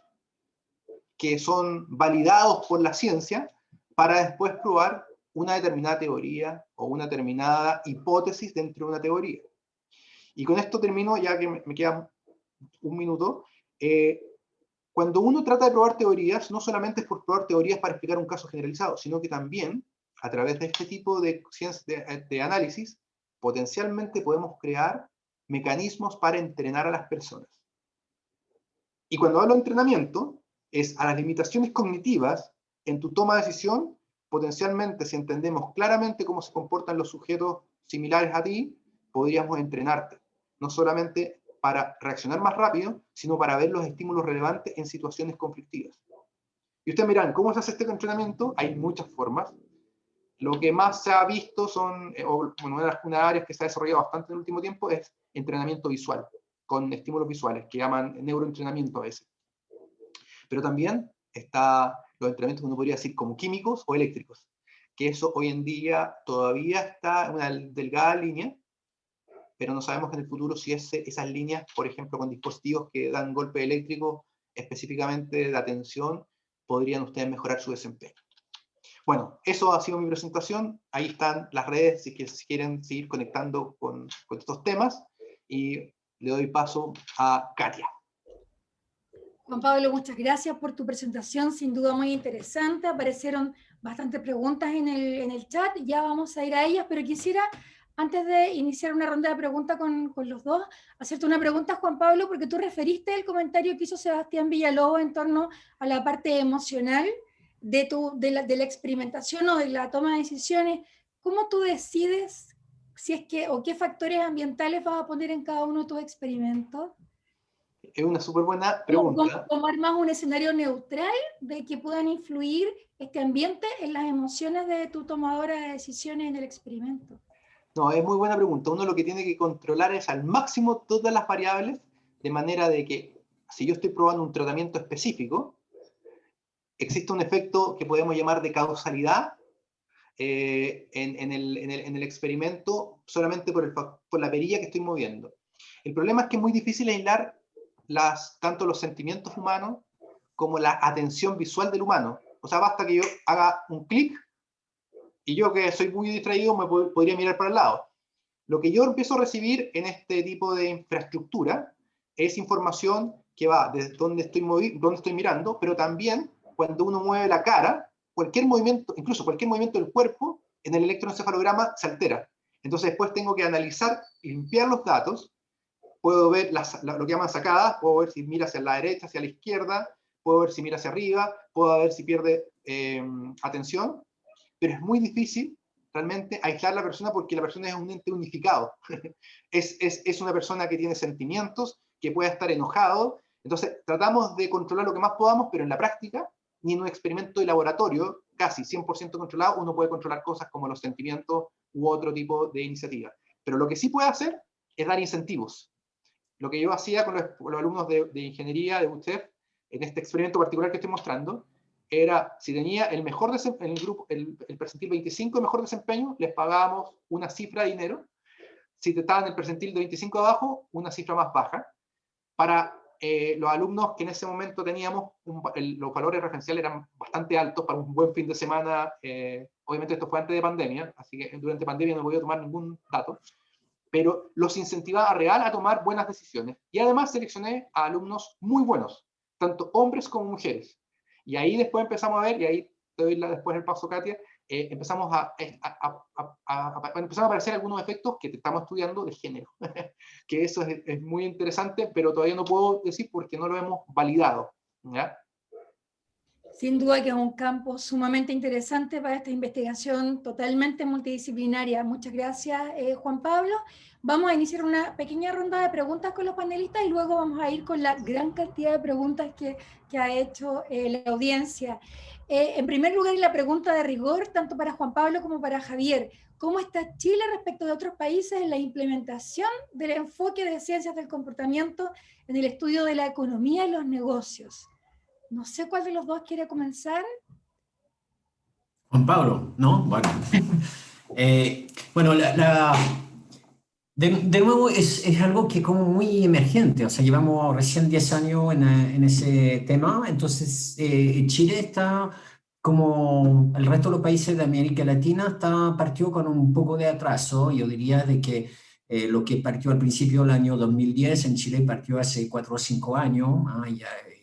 que son validados por la ciencia para después probar una determinada teoría o una determinada hipótesis dentro de una teoría. Y con esto termino, ya que me queda un minuto. Cuando uno trata de probar teorías, no solamente es por probar teorías para explicar un caso generalizado, sino que también, a través de este tipo de análisis, potencialmente podemos crear mecanismos para entrenar a las personas. Y cuando hablo de entrenamiento, es a las limitaciones cognitivas en tu toma de decisión, potencialmente, si entendemos claramente cómo se comportan los sujetos similares a ti, podríamos entrenarte. No solamente para reaccionar más rápido, sino para ver los estímulos relevantes en situaciones conflictivas. Y ustedes miran, ¿cómo se hace este entrenamiento? Hay muchas formas. Lo que más se ha visto son, una de las áreas que se ha desarrollado bastante en el último tiempo es entrenamiento visual, con estímulos visuales, que llaman neuroentrenamiento a veces. Pero también está los entrenamientos que uno podría decir como químicos o eléctricos, que eso hoy en día todavía está en una delgada línea, pero no sabemos en el futuro si esas líneas, por ejemplo, con dispositivos que dan golpe eléctrico específicamente de atención, podrían ustedes mejorar su desempeño. Bueno, eso ha sido mi presentación. Ahí están las redes si quieren seguir conectando con estos temas. Y le doy paso a Katia. Juan Pablo, muchas gracias por tu presentación, sin duda muy interesante. Aparecieron bastantes preguntas en el chat, ya vamos a ir a ellas, pero quisiera, antes de iniciar una ronda de preguntas con los dos, hacerte una pregunta, Juan Pablo, porque tú referiste el comentario que hizo Sebastián Villalobos en torno a la parte emocional de la experimentación o de la toma de decisiones. ¿Cómo tú decides si es que, o qué factores ambientales vas a poner en cada uno de tus experimentos? Es una súper buena pregunta. ¿Cómo armas un escenario neutral de que puedan influir este ambiente en las emociones de tu tomadora de decisiones en el experimento? No, es muy buena pregunta. Uno lo que tiene que controlar es al máximo todas las variables, de manera de que si yo estoy probando un tratamiento específico, existe un efecto que podemos llamar de causalidad en el experimento solamente por la perilla que estoy moviendo. El problema es que es muy difícil aislar tanto los sentimientos humanos como la atención visual del humano. O sea, basta que yo haga un clic y yo, que soy muy distraído, podría mirar para el lado. Lo que yo empiezo a recibir en este tipo de infraestructura es información que va desde donde estoy mirando, pero también cuando uno mueve la cara, cualquier movimiento, incluso cualquier movimiento del cuerpo, en el electroencefalograma se altera. Entonces después tengo que analizar, limpiar los datos, puedo ver lo que llaman sacadas, puedo ver si mira hacia la derecha, hacia la izquierda, puedo ver si mira hacia arriba, puedo ver si pierde atención, pero es muy difícil realmente aislar a la persona porque la persona es un ente unificado. es una persona que tiene sentimientos, que puede estar enojado. Entonces tratamos de controlar lo que más podamos, pero en la práctica, ni en un experimento de laboratorio casi 100% controlado, uno puede controlar cosas como los sentimientos u otro tipo de iniciativa. Pero lo que sí puede hacer es dar incentivos. Lo que yo hacía con los alumnos de ingeniería de UTEF, en este experimento particular que estoy mostrando, era, si tenía el percentil 25 de mejor desempeño, les pagábamos una cifra de dinero. Si estaban en el percentil de 25 abajo, una cifra más baja. Para los alumnos que en ese momento teníamos, los valores referenciales eran bastante altos para un buen fin de semana. Obviamente esto fue antes de pandemia, así que durante pandemia no podía tomar ningún dato, pero los incentivaba real a tomar buenas decisiones. Y además seleccioné a alumnos muy buenos, tanto hombres como mujeres. Y ahí después empezamos a ver, y ahí te doy después el paso, Katia, empezaron a aparecer algunos efectos que estamos estudiando de género, que eso es muy interesante, pero todavía no puedo decir porque no lo hemos validado, ¿ya? Sin duda que es un campo sumamente interesante para esta investigación totalmente multidisciplinaria. Muchas gracias, Juan Pablo. Vamos a iniciar una pequeña ronda de preguntas con los panelistas y luego vamos a ir con la gran cantidad de preguntas que ha hecho la audiencia. En primer lugar, la pregunta de rigor, tanto para Juan Pablo como para Javier. ¿Cómo está Chile respecto de otros países en la implementación del enfoque de ciencias del comportamiento en el estudio de la economía y los negocios? No sé cuál de los dos quiere comenzar. Juan Pablo, ¿no? Bueno, bueno de nuevo es algo que como muy emergente, o sea, llevamos recién 10 años en ese tema, entonces Chile está, como el resto de los países de América Latina, partió con un poco de atraso. Yo diría de que lo que partió al principio del año 2010 en Chile partió hace 4 o 5 años,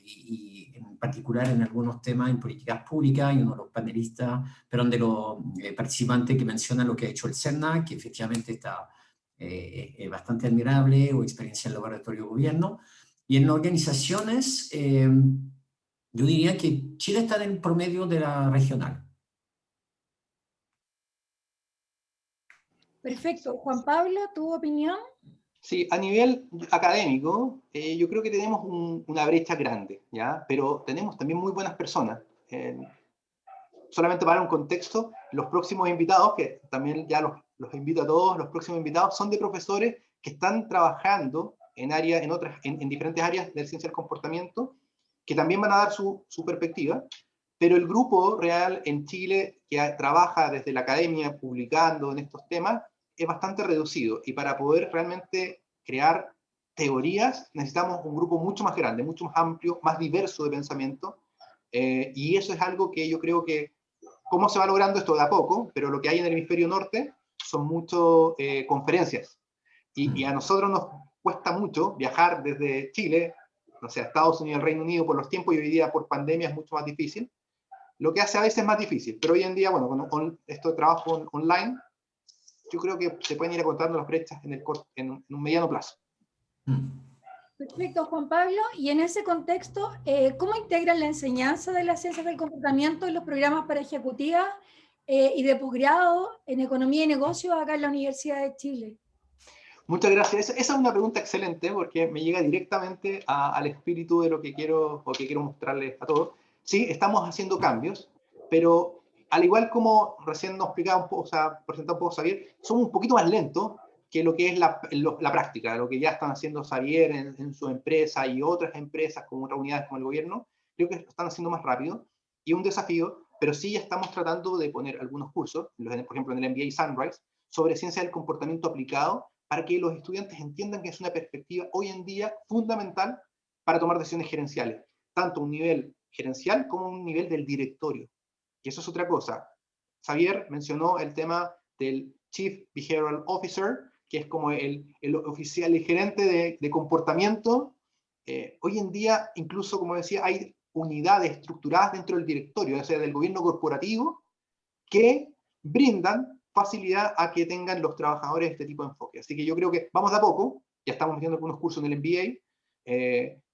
y en particular en algunos temas en políticas públicas, y uno de los panelistas, perdón, de los participantes que menciona lo que ha hecho el CERNA, que efectivamente está bastante admirable, o experiencia en laboratorio de gobierno. Y en organizaciones, yo diría que Chile está en el promedio de la regional. Perfecto. Juan Pablo, ¿tu opinión? Sí, a nivel académico, yo creo que tenemos una brecha grande, ¿ya? Pero tenemos también muy buenas personas. Solamente para un contexto, los próximos invitados, que también ya los invito a todos, los próximos invitados son de profesores que están trabajando en diferentes áreas de ciencia del comportamiento, que también van a dar su perspectiva, pero el grupo real en Chile que trabaja desde la academia publicando en estos temas es bastante reducido, y para poder realmente crear teorías necesitamos un grupo mucho más grande, mucho más amplio, más diverso de pensamiento, y eso es algo que yo creo que ¿Cómo se va logrando esto? De a poco, pero lo que hay en el hemisferio norte son muchas conferencias. Y a nosotros nos cuesta mucho viajar desde Chile, no sé, a Estados Unidos, al Reino Unido, por los tiempos, y hoy día por pandemia es mucho más difícil. Lo que hace a veces más difícil, pero hoy en día, bueno, con esto de trabajo online, yo creo que se pueden ir acortando las brechas en un mediano plazo. Perfecto, Juan Pablo. Y en ese contexto, ¿cómo integran la enseñanza de las ciencias del comportamiento en los programas para ejecutivas y de posgrado en economía y negocios acá en la Universidad de Chile? Muchas gracias. Esa es una pregunta excelente porque me llega directamente al espíritu de lo que quiero mostrarles a todos. Sí, estamos haciendo cambios, pero al igual como recién nos explicaba un poco, o sea, presentó un poco Xavier, somos un poquito más lentos que lo que es la práctica, lo que ya están haciendo Xavier en su empresa y otras empresas, como otras unidades como el gobierno. Creo que lo están haciendo más rápido y un desafío, pero sí ya estamos tratando de poner algunos cursos, por ejemplo en el MBA Sunrise, sobre ciencia del comportamiento aplicado, para que los estudiantes entiendan que es una perspectiva hoy en día fundamental para tomar decisiones gerenciales, tanto a un nivel gerencial como a un nivel del directorio. Y eso es otra cosa. Xavier mencionó el tema del Chief Behavioral Officer, que es como el oficial, el gerente de comportamiento. Hoy en día, incluso, como decía, hay unidades estructuradas dentro del directorio, o sea, del gobierno corporativo, que brindan facilidad a que tengan los trabajadores este tipo de enfoque. Así que yo creo que vamos de a poco, ya estamos metiendo algunos cursos en el MBA,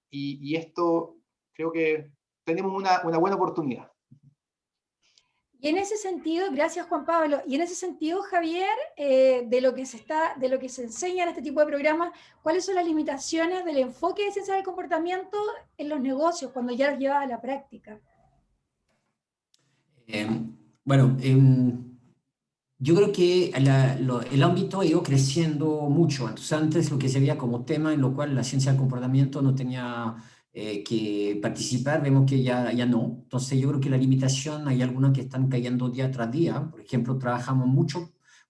y esto creo que tenemos una buena oportunidad. Y en ese sentido, gracias Juan Pablo, y en ese sentido, Javier, de lo que se enseña en este tipo de programas, ¿cuáles son las limitaciones del enfoque de ciencia del comportamiento en los negocios cuando ya los llevas a la práctica? Bueno, yo creo que el ámbito ha ido creciendo mucho. Entonces, antes lo que se veía como tema en lo cual la ciencia del comportamiento no tenía que participar, vemos que ya no. Entonces, yo creo que la limitación, hay algunas que están cayendo día tras día. Por ejemplo, trabajamos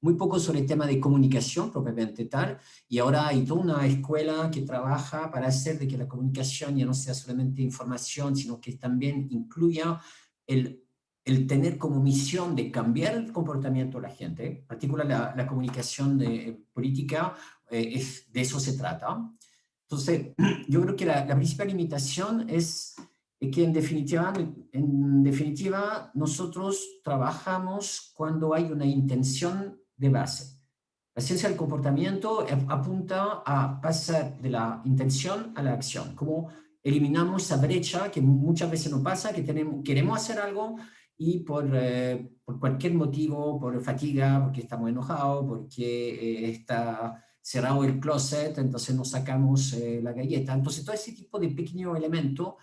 muy poco sobre el tema de comunicación propiamente tal, y ahora hay toda una escuela que trabaja para hacer de que la comunicación ya no sea solamente información, sino que también incluya el tener como misión de cambiar el comportamiento de la gente, en particular la comunicación política, de eso se trata. Entonces, yo creo que la principal limitación es que en definitiva nosotros trabajamos cuando hay una intención de base. La ciencia del comportamiento apunta a pasar de la intención a la acción, como eliminamos esa brecha que muchas veces nos pasa, que queremos hacer algo y por cualquier motivo, por fatiga, porque estamos enojados, porque está cerrado el closet, entonces nos sacamos la galleta. Entonces todo ese tipo de pequeños elementos,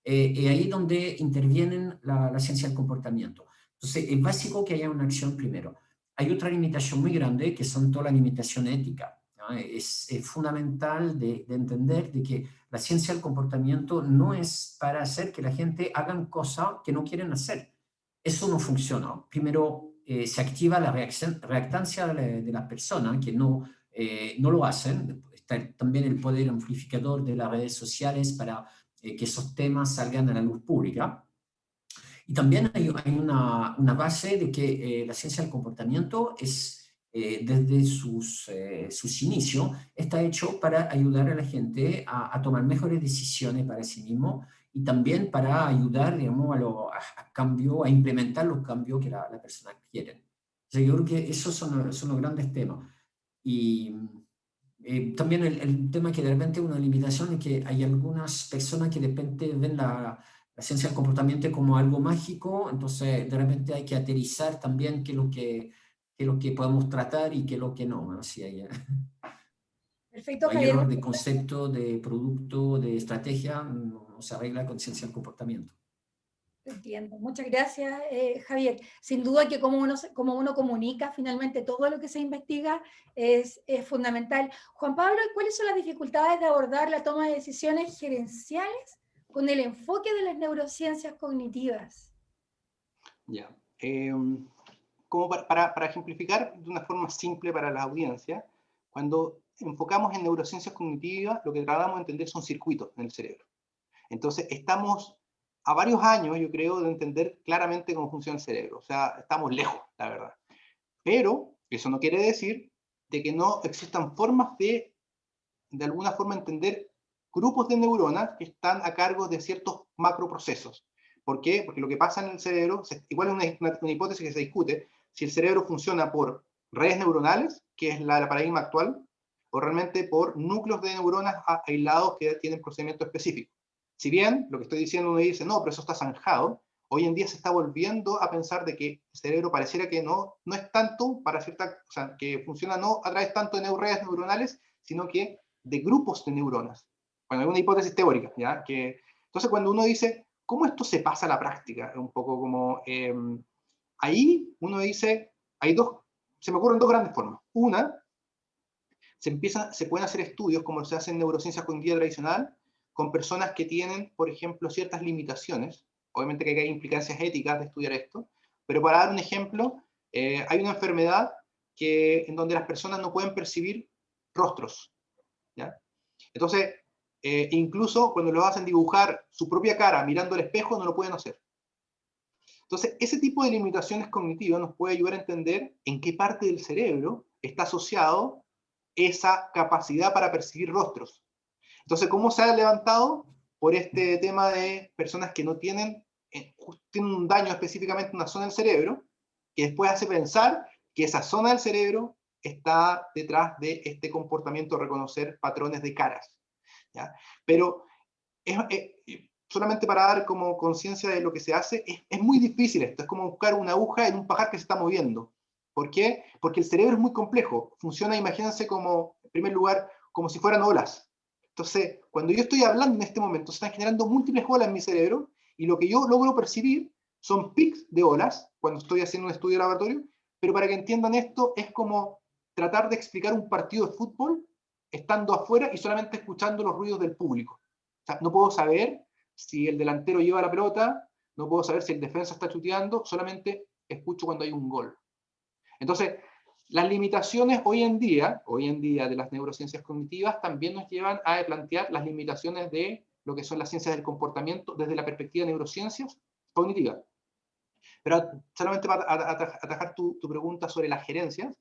ahí es donde intervienen la ciencia del comportamiento. Entonces es básico que haya una acción primero. Hay otra limitación muy grande que son toda la limitación ética. ¿No? Es fundamental de entender de que la ciencia del comportamiento no es para hacer que la gente hagan cosas que no quieren hacer. Eso no funciona. Primero, se activa la reactancia de las personas que no lo hacen. Está también el poder amplificador de las redes sociales para que esos temas salgan a la luz pública. Y también hay una base de que la ciencia del comportamiento es, desde sus inicios, está hecho para ayudar a la gente a tomar mejores decisiones para sí mismo y también para ayudar, digamos, a implementar los cambios que la persona quiere. O sea, yo creo que esos son los grandes temas. Y también el tema que de repente una limitación es que hay algunas personas que de repente ven la ciencia del comportamiento como algo mágico, entonces de repente hay que aterrizar también qué es lo que podemos tratar y qué es lo que no. Así Perfecto, hay Javier. error de concepto, de producto, de estrategia, no se arregla con ciencia del comportamiento. Entiendo. Muchas gracias, Javier. Sin duda que como uno comunica finalmente todo lo que se investiga es fundamental. Juan Pablo, ¿cuáles son las dificultades de abordar la toma de decisiones gerenciales con el enfoque de las neurociencias cognitivas? Ya. Como para ejemplificar de una forma simple para la audiencia, cuando enfocamos en neurociencias cognitivas, lo que tratamos de entender son circuitos en el cerebro. Entonces, estamos a varios años, yo creo, de entender claramente cómo funciona el cerebro. O sea, estamos lejos, la verdad. Pero eso no quiere decir de que no existan formas de alguna forma, entender grupos de neuronas que están a cargo de ciertos macroprocesos. ¿Por qué? Porque lo que pasa en el cerebro, igual es una hipótesis que se discute, si el cerebro funciona por redes neuronales, que es la paradigma actual, o realmente por núcleos de neuronas aislados que tienen procedimientos específicos. Si bien, lo que estoy diciendo, uno dice, no, pero eso está zanjado, hoy en día se está volviendo a pensar de que el cerebro pareciera que no es tanto para cierta, o sea, que funciona no a través tanto de redes neuronales, sino que de grupos de neuronas. Bueno, hay una hipótesis teórica, ¿ya? Entonces, cuando uno dice, ¿cómo esto se pasa a la práctica? Un poco como, ahí uno dice, se me ocurren dos grandes formas. Una, se pueden hacer estudios, como se hace en neurociencia cognitiva tradicional, con personas que tienen, por ejemplo, ciertas limitaciones. Obviamente que hay implicancias éticas de estudiar esto, pero para dar un ejemplo, hay una enfermedad en donde las personas no pueden percibir rostros, ¿ya? Entonces, incluso cuando lo hacen dibujar su propia cara mirando al espejo, no lo pueden hacer. Entonces, ese tipo de limitaciones cognitivas nos puede ayudar a entender en qué parte del cerebro está asociado esa capacidad para percibir rostros. Entonces, ¿cómo se ha levantado? Por este tema de personas que no tienen un daño específicamente en una zona del cerebro, que después hace pensar que esa zona del cerebro está detrás de este comportamiento de reconocer patrones de caras, ¿ya? Pero solamente para dar como conciencia de lo que se hace, es muy difícil esto, es como buscar una aguja en un pajar que se está moviendo. ¿Por qué? Porque el cerebro es muy complejo, funciona, imagínense como, en primer lugar, como si fueran olas. Entonces, cuando yo estoy hablando en este momento, se están generando múltiples olas en mi cerebro, y lo que yo logro percibir son pics de olas, cuando estoy haciendo un estudio de laboratorio, pero para que entiendan esto, es como tratar de explicar un partido de fútbol estando afuera y solamente escuchando los ruidos del público. O sea, no puedo saber si el delantero lleva la pelota, no puedo saber si el defensa está chuteando, solamente escucho cuando hay un gol. Entonces, las limitaciones hoy en día de las neurociencias cognitivas también nos llevan a plantear las limitaciones de lo que son las ciencias del comportamiento desde la perspectiva de neurociencias cognitivas. Pero solamente para atajar tu pregunta sobre las gerencias,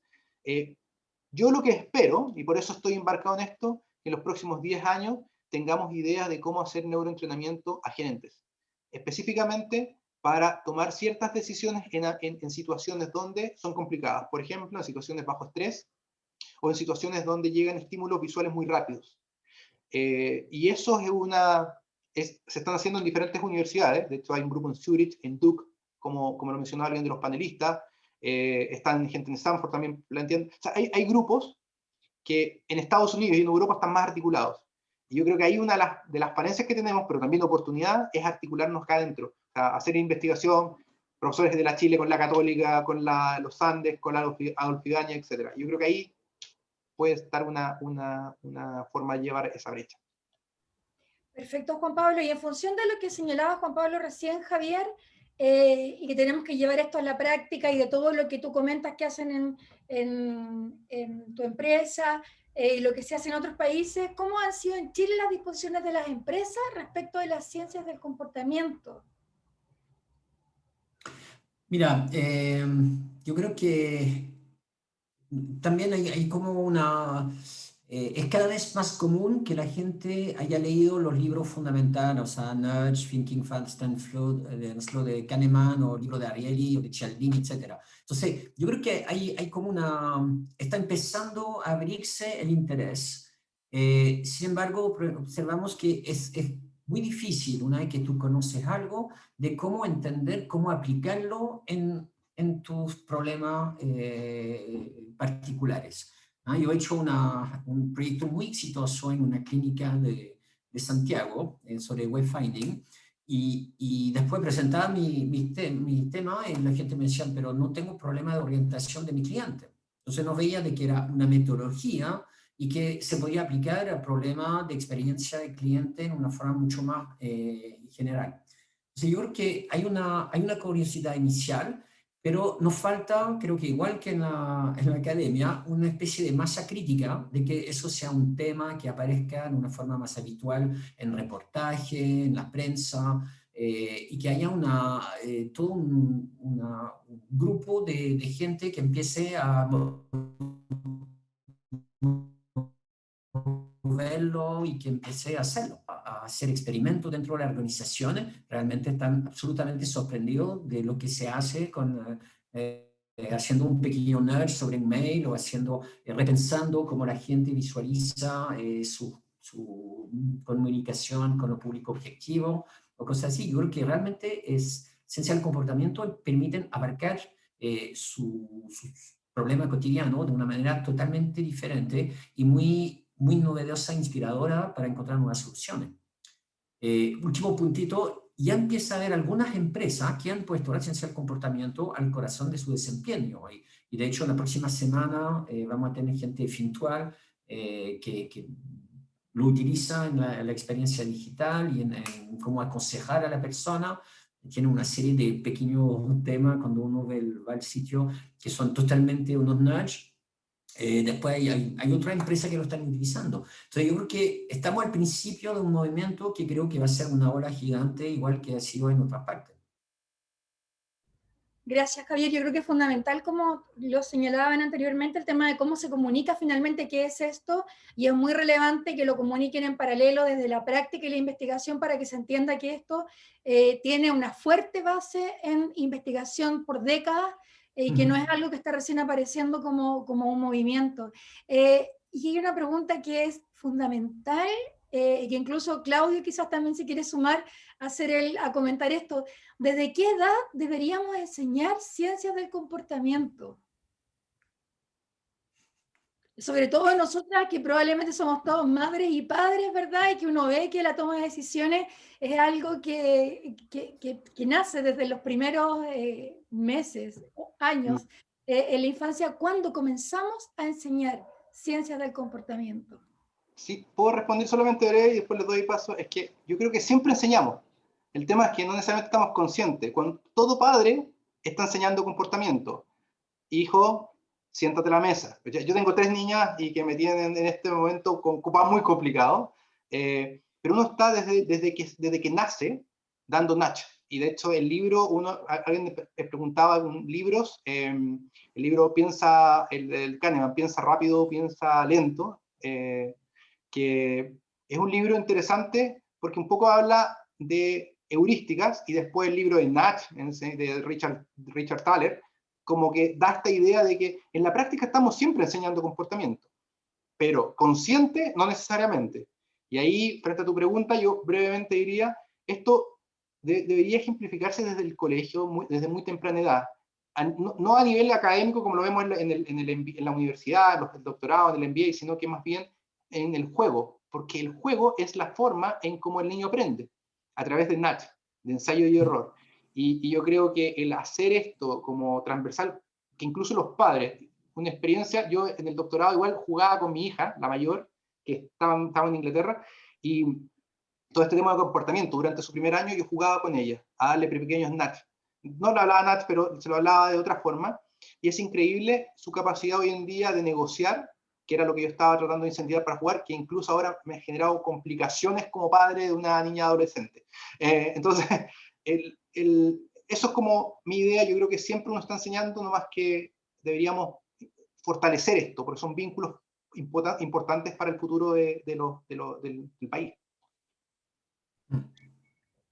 yo lo que espero, y por eso estoy embarcado en esto, que en los próximos 10 años tengamos ideas de cómo hacer neuroentrenamiento a gerentes. Específicamente para tomar ciertas decisiones en situaciones donde son complicadas. Por ejemplo, en situaciones bajo estrés o en situaciones donde llegan estímulos visuales muy rápidos. Y eso se están haciendo en diferentes universidades. De hecho, hay un grupo en Zurich, en Duke, como lo mencionaba alguien de los panelistas. Están gente en Stanford también, la entienden. O sea, hay grupos que en Estados Unidos y en Europa están más articulados. Y yo creo que ahí una de las falencias que tenemos, pero también la oportunidad, es articularnos acá adentro. O sea, hacer investigación, profesores de la Chile con la Católica, con los Andes, con la Adolfo Ibañez, etc. Yo creo que ahí puede estar una forma de llevar esa brecha. Perfecto, Juan Pablo. Y en función de lo que señalaba Juan Pablo recién, Javier, y que tenemos que llevar esto a la práctica y de todo lo que tú comentas que hacen en tu empresa, y lo que se hace en otros países, ¿cómo han sido en Chile las disposiciones de las empresas respecto de las ciencias del comportamiento? Mira, yo creo que también hay como es cada vez más común que la gente haya leído los libros fundamentales, o sea, Nudge, Thinking Fast and Slow de Kahneman, o el libro de Ariely, o de Cialdini, etc. Entonces, yo creo que hay como está empezando a abrirse el interés. Sin embargo, observamos que es muy difícil, una vez que tú conoces algo, de cómo entender, cómo aplicarlo en tus problemas particulares. Yo he hecho un proyecto muy exitoso en una clínica de Santiago sobre wayfinding, y después presentaba mi tema y la gente me decía, pero no tengo problema de orientación de mi cliente. Entonces no veía de que era una metodología y que se podía aplicar al problema de experiencia del cliente en una forma mucho más general. Entonces yo creo que hay una curiosidad inicial, pero nos falta, creo que igual que en la academia, una especie de masa crítica de que eso sea un tema que aparezca de una forma más habitual en reportaje, en la prensa, y que haya todo un grupo de gente que empiece a moverlo y que empiece a hacerlo, a hacer experimentos dentro de las organizaciones. Realmente están absolutamente sorprendidos de lo que se hace haciendo un pequeño nudge sobre un mail o repensando cómo la gente visualiza su comunicación con el público objetivo o cosas así. Yo creo que realmente ciencia del comportamiento permiten abarcar su problema cotidiano de una manera totalmente diferente y muy novedosa e inspiradora para encontrar nuevas soluciones. Último puntito, ya empieza a haber algunas empresas que han puesto la ciencia del comportamiento al corazón de su desempeño. Y de hecho, la próxima semana vamos a tener gente de Fintual que lo utiliza en la experiencia digital y en cómo aconsejar a la persona. Tiene una serie de pequeños temas cuando uno va al sitio que son totalmente unos nudge. Después hay otra empresa que lo están utilizando. Entonces yo creo que estamos al principio de un movimiento que creo que va a ser una ola gigante, igual que ha sido en otras partes. Gracias, Javier. Yo creo que es fundamental, como lo señalaban anteriormente, el tema de cómo se comunica finalmente qué es esto, y es muy relevante que lo comuniquen en paralelo desde la práctica y la investigación para que se entienda que esto tiene una fuerte base en investigación por décadas y que no es algo que está recién apareciendo como un movimiento. Y hay una pregunta que es fundamental, que incluso Claudio quizás también se quiere sumar a comentar esto. ¿Desde qué edad deberíamos enseñar ciencias del comportamiento? Sobre todo nosotras, que probablemente somos todos madres y padres, ¿verdad? Y que uno ve que la toma de decisiones es algo que nace desde los primeros meses, años, en la infancia. ¿Cuándo comenzamos a enseñar ciencias del comportamiento? Sí, puedo responder solamente breve y después les doy paso. Es que yo creo que siempre enseñamos. El tema es que no necesariamente estamos conscientes. Cuando todo padre está enseñando comportamiento. Hijo, siéntate a la mesa. Yo tengo 3 niñas y que me tienen en este momento con papá muy complicado, pero uno está desde que nace dando nudge. Y de hecho el libro, alguien me preguntaba en libros, el libro el Kahneman, Piensa rápido, piensa lento, que es un libro interesante porque un poco habla de heurísticas, y después el libro de nudge de Richard Thaler, como que da esta idea de que en la práctica estamos siempre enseñando comportamiento, pero consciente no necesariamente. Y ahí, frente a tu pregunta, yo brevemente diría, esto debería ejemplificarse desde el colegio, desde muy temprana edad. No a nivel académico como lo vemos en la universidad, el doctorado, en el MBA, sino que más bien en el juego, porque el juego es la forma en cómo el niño aprende, a través de nudge, de ensayo y error. Y yo creo que el hacer esto como transversal, que incluso los padres, una experiencia, yo en el doctorado igual jugaba con mi hija, la mayor, que estaba en Inglaterra, y todo este tema de comportamiento, durante su primer año yo jugaba con ella, a darle pequeños nudge. No le hablaba nudge, pero se lo hablaba de otra forma, y es increíble su capacidad hoy en día de negociar, que era lo que yo estaba tratando de incentivar para jugar, que incluso ahora me ha generado complicaciones como padre de una niña adolescente. Entonces, eso es como mi idea. Yo creo que siempre uno está enseñando, nomás que deberíamos fortalecer esto, porque son vínculos importantes para el futuro del país.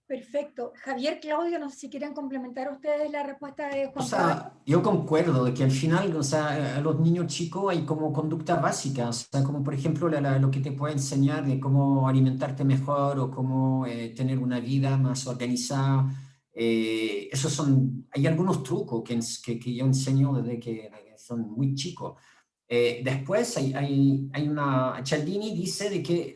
Perfecto. Javier, Claudio, no sé si quieren complementar ustedes la respuesta de Juan Pablo. O sea, yo concuerdo de que al final, o sea, a los niños chicos hay como conductas básicas, o sea, como por ejemplo lo que te puede enseñar de cómo alimentarte mejor o cómo tener una vida más organizada. Hay algunos trucos que yo enseño desde que son muy chicos. Después Cialdini dice de que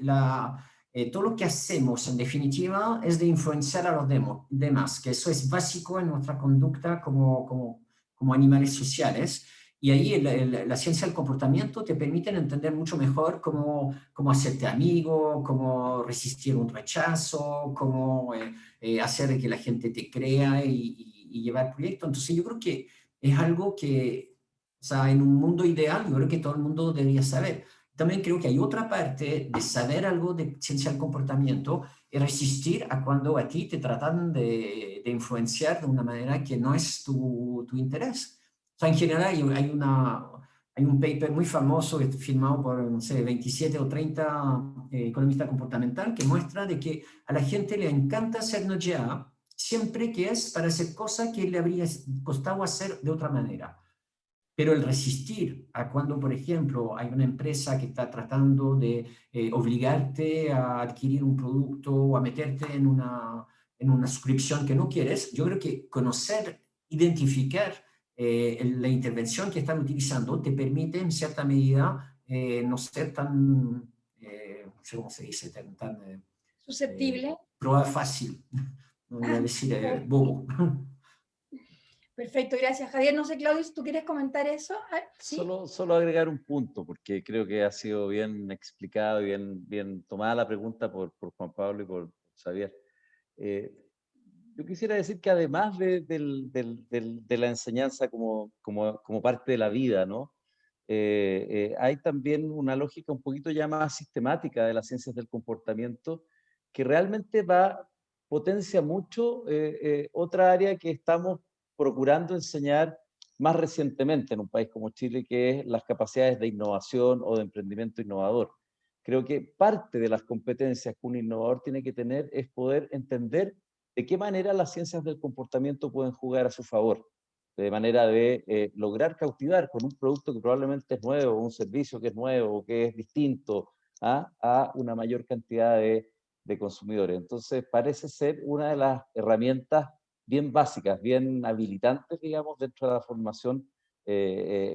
todo lo que hacemos, en definitiva, es de influenciar a los demás, que eso es básico en nuestra conducta como animales sociales. Y ahí la ciencia del comportamiento te permite entender mucho mejor cómo hacerte amigo, cómo resistir un rechazo, cómo hacer que la gente te crea y llevar proyectos. Entonces yo creo que es algo que, o sea, en un mundo ideal, yo creo que todo el mundo debería saber. También creo que hay otra parte de saber algo de ciencia del comportamiento y resistir a cuando a ti te tratan de influenciar de una manera que no es tu interés. O sea, en general hay un paper muy famoso firmado por, no sé, 27 o 30 economistas comportamentales que muestra de que a la gente le encanta ser nudgeada siempre que es para hacer cosas que le habría costado hacer de otra manera. Pero el resistir a cuando, por ejemplo, hay una empresa que está tratando de obligarte a adquirir un producto o a meterte en una suscripción que no quieres, yo creo que conocer, identificar la intervención que están utilizando te permite en cierta medida no ser tan, no sé cómo se dice, tan Susceptible. prueba fácil, no voy a decir bobo. Perfecto, gracias Javier. No sé, Claudio, si tú quieres comentar eso. ¿Sí? Solo agregar un punto, porque creo que ha sido bien explicado y bien tomada la pregunta por Juan Pablo y por Xavier. Yo quisiera decir que además de la enseñanza como parte de la vida, ¿no? Hay también una lógica un poquito ya más sistemática de las ciencias del comportamiento que realmente potencia mucho otra área que estamos procurando enseñar más recientemente en un país como Chile, que es las capacidades de innovación o de emprendimiento innovador. Creo que parte de las competencias que un innovador tiene que tener es poder entender de qué manera las ciencias del comportamiento pueden jugar a su favor, de manera de lograr cautivar con un producto que probablemente es nuevo, un servicio que es nuevo, que es distinto a una mayor cantidad de consumidores. Entonces, parece ser una de las herramientas bien básicas, bien habilitantes, digamos, dentro de la formación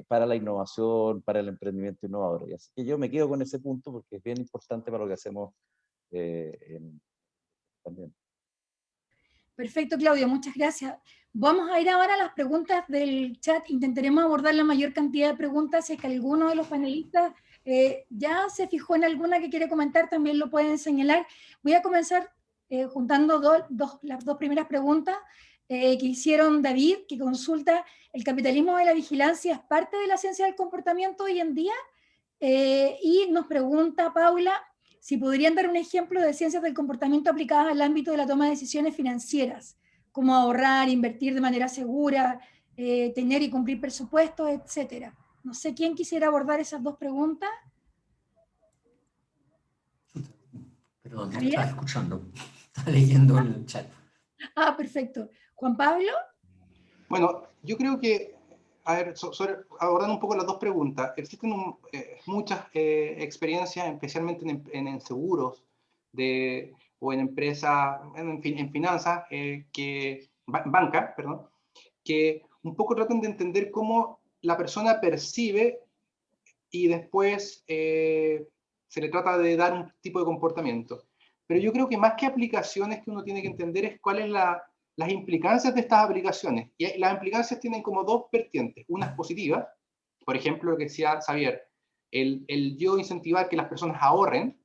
para la innovación, para el emprendimiento innovador. Y así que yo me quedo con ese punto porque es bien importante para lo que hacemos también. Perfecto, Claudio, muchas gracias. Vamos a ir ahora a las preguntas del chat. Intentaremos abordar la mayor cantidad de preguntas. Si es que alguno de los panelistas ya se fijó en alguna que quiere comentar, también lo pueden señalar. Voy a comenzar juntando las dos primeras preguntas que hicieron David, que consulta: ¿el capitalismo de la vigilancia es parte de la ciencia del comportamiento hoy en día? Y nos pregunta Paula si podrían dar un ejemplo de ciencias del comportamiento aplicadas al ámbito de la toma de decisiones financieras, como ahorrar, invertir de manera segura, tener y cumplir presupuestos, etc. No sé quién quisiera abordar esas dos preguntas. Perdón, no estaba escuchando, estaba leyendo el chat. Ah, perfecto. Juan Pablo. Bueno, yo creo que, a ver, abordando un poco las dos preguntas, existen muchas experiencias, especialmente en seguros o en empresas, en finanzas, banca, perdón, que un poco tratan de entender cómo la persona percibe y después se le trata de dar un tipo de comportamiento. Pero yo creo que más que aplicaciones que uno tiene que entender es cuáles las implicancias de estas aplicaciones. Y las implicancias tienen como dos vertientes. Unas positivas, por ejemplo, lo que decía Xavier, el yo incentivar que las personas ahorren.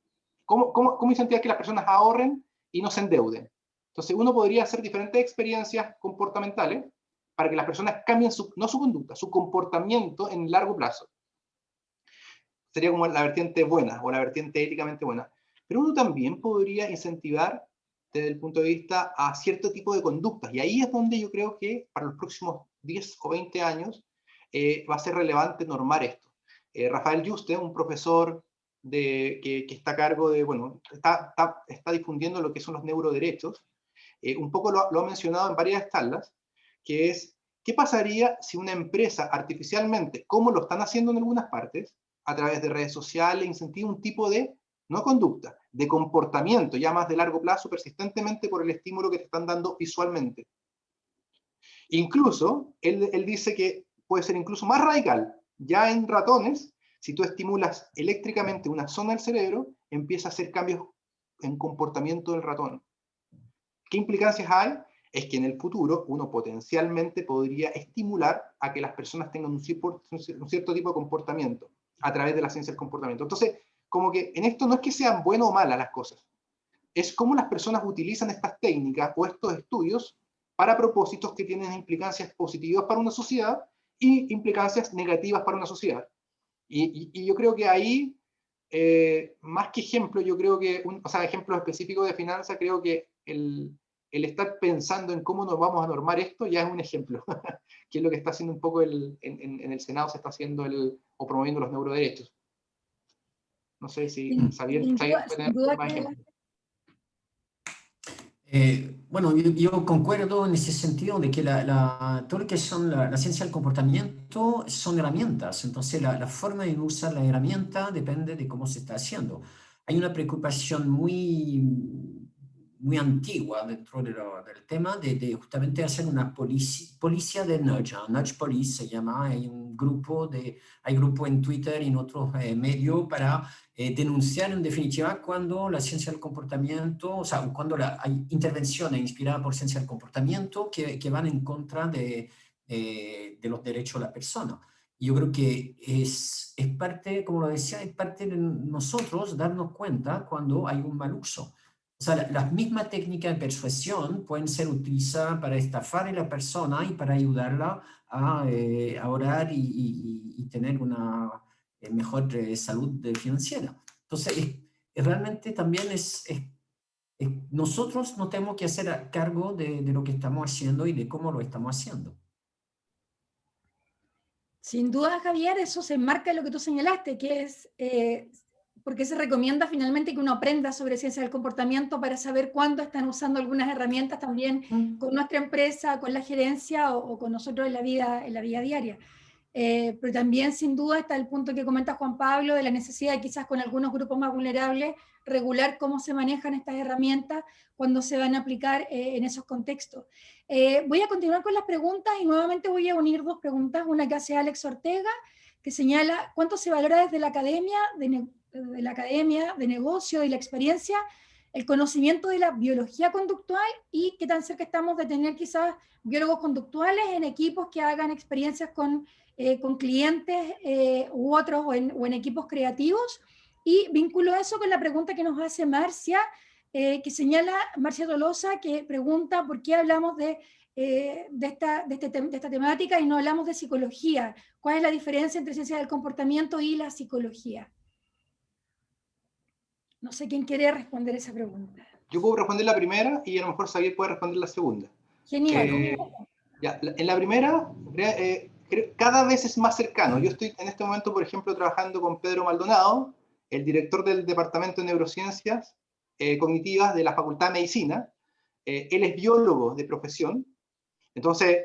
¿Cómo incentivar que las personas ahorren y no se endeuden? Entonces uno podría hacer diferentes experiencias comportamentales para que las personas cambien no su conducta, su comportamiento en largo plazo. Sería como la vertiente buena o la vertiente éticamente buena. Pero uno también podría incentivar desde el punto de vista a cierto tipo de conductas. Y ahí es donde yo creo que para los próximos 10 o 20 años va a ser relevante normar esto. Rafael Yuste, un profesor que está a cargo de, bueno, está difundiendo lo que son los neuroderechos, un poco lo ha mencionado en varias charlas, que es, ¿qué pasaría si una empresa artificialmente, como lo están haciendo en algunas partes, a través de redes sociales, incentiva un tipo de, no conducta, de comportamiento, ya más de largo plazo, persistentemente por el estímulo que te están dando visualmente? Incluso, él dice que puede ser incluso más radical. Ya en ratones, si tú estimulas eléctricamente una zona del cerebro, empieza a hacer cambios en comportamiento del ratón. ¿Qué implicancias hay? Es que en el futuro uno potencialmente podría estimular a que las personas tengan un cierto tipo de comportamiento a través de la ciencia del comportamiento. Entonces, como que en esto no es que sean buenas o malas las cosas, es cómo las personas utilizan estas técnicas o estos estudios para propósitos que tienen implicancias positivas para una sociedad y implicancias negativas para una sociedad. Y yo creo que ahí más que ejemplo, yo creo que, o sea, ejemplos específicos de finanzas, creo que el estar pensando en cómo nos vamos a normar esto ya es un ejemplo, que es lo que está haciendo un poco en el Senado, se está haciendo o promoviendo los neuroderechos. No sé si Xavier puede tener más ejemplos. Bueno, yo concuerdo en ese sentido de que todo lo que son la ciencia del comportamiento son herramientas, entonces la forma de usar la herramienta depende de cómo se está haciendo. Hay una preocupación muy antigua dentro del tema de justamente hacer una policía de nudge police se llama, hay grupo en Twitter y en otros medios para denunciar en definitiva cuando la ciencia del comportamiento, o sea, cuando hay intervenciones inspiradas por ciencia del comportamiento que van en contra de los derechos de la persona. Y yo creo que es parte, como lo decía, es parte de nosotros darnos cuenta cuando hay un mal uso. O sea, las mismas técnicas de persuasión pueden ser utilizadas para estafar a la persona y para ayudarla a ahorrar y tener una mejor salud financiera. Entonces, realmente también nosotros nos tenemos que hacer cargo de lo que estamos haciendo y de cómo lo estamos haciendo. Sin duda, Javier, eso se enmarca en lo que tú señalaste, que es porque se recomienda finalmente que uno aprenda sobre ciencia del comportamiento para saber cuándo están usando algunas herramientas también con nuestra empresa, con la gerencia o con nosotros en la vida diaria. Pero también sin duda está el punto que comenta Juan Pablo de la necesidad de quizás con algunos grupos más vulnerables regular cómo se manejan estas herramientas cuando se van a aplicar en esos contextos. Voy a continuar con las preguntas y nuevamente voy a unir dos preguntas, una que hace Alex Ortega, que señala cuánto se valora desde la academia, de negocio y la experiencia, el conocimiento de la biología conductual y qué tan cerca estamos de tener quizás biólogos conductuales en equipos que hagan experiencias con clientes u otros o en equipos creativos. Y vinculo eso con la pregunta que nos hace Marcia, que señala Marcia Tolosa, que pregunta por qué hablamos de esta temática y no hablamos de psicología. ¿Cuál es la diferencia entre ciencia del comportamiento y la psicología? No sé quién quiere responder esa pregunta. Yo puedo responder la primera y a lo mejor Xavier puede responder la segunda. Genial. En la primera, cada vez es más cercano. Yo estoy en este momento, por ejemplo, trabajando con Pedro Maldonado, el director del Departamento de Neurociencias Cognitivas de la Facultad de Medicina. Él es biólogo de profesión. Entonces,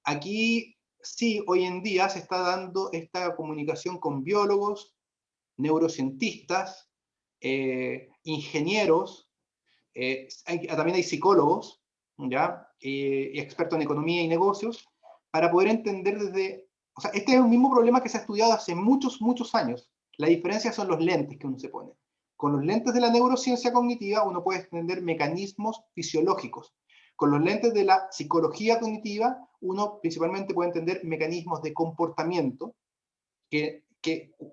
aquí sí, hoy en día se está dando esta comunicación con biólogos, neurocientistas, ingenieros, también hay psicólogos, ¿ya? Expertos en economía y negocios, para poder entender o sea, este es un mismo problema que se ha estudiado hace muchos, muchos años. La diferencia son los lentes que uno se pone. Con los lentes de la neurociencia cognitiva uno puede entender mecanismos fisiológicos. Con los lentes de la psicología cognitiva uno principalmente puede entender mecanismos de comportamiento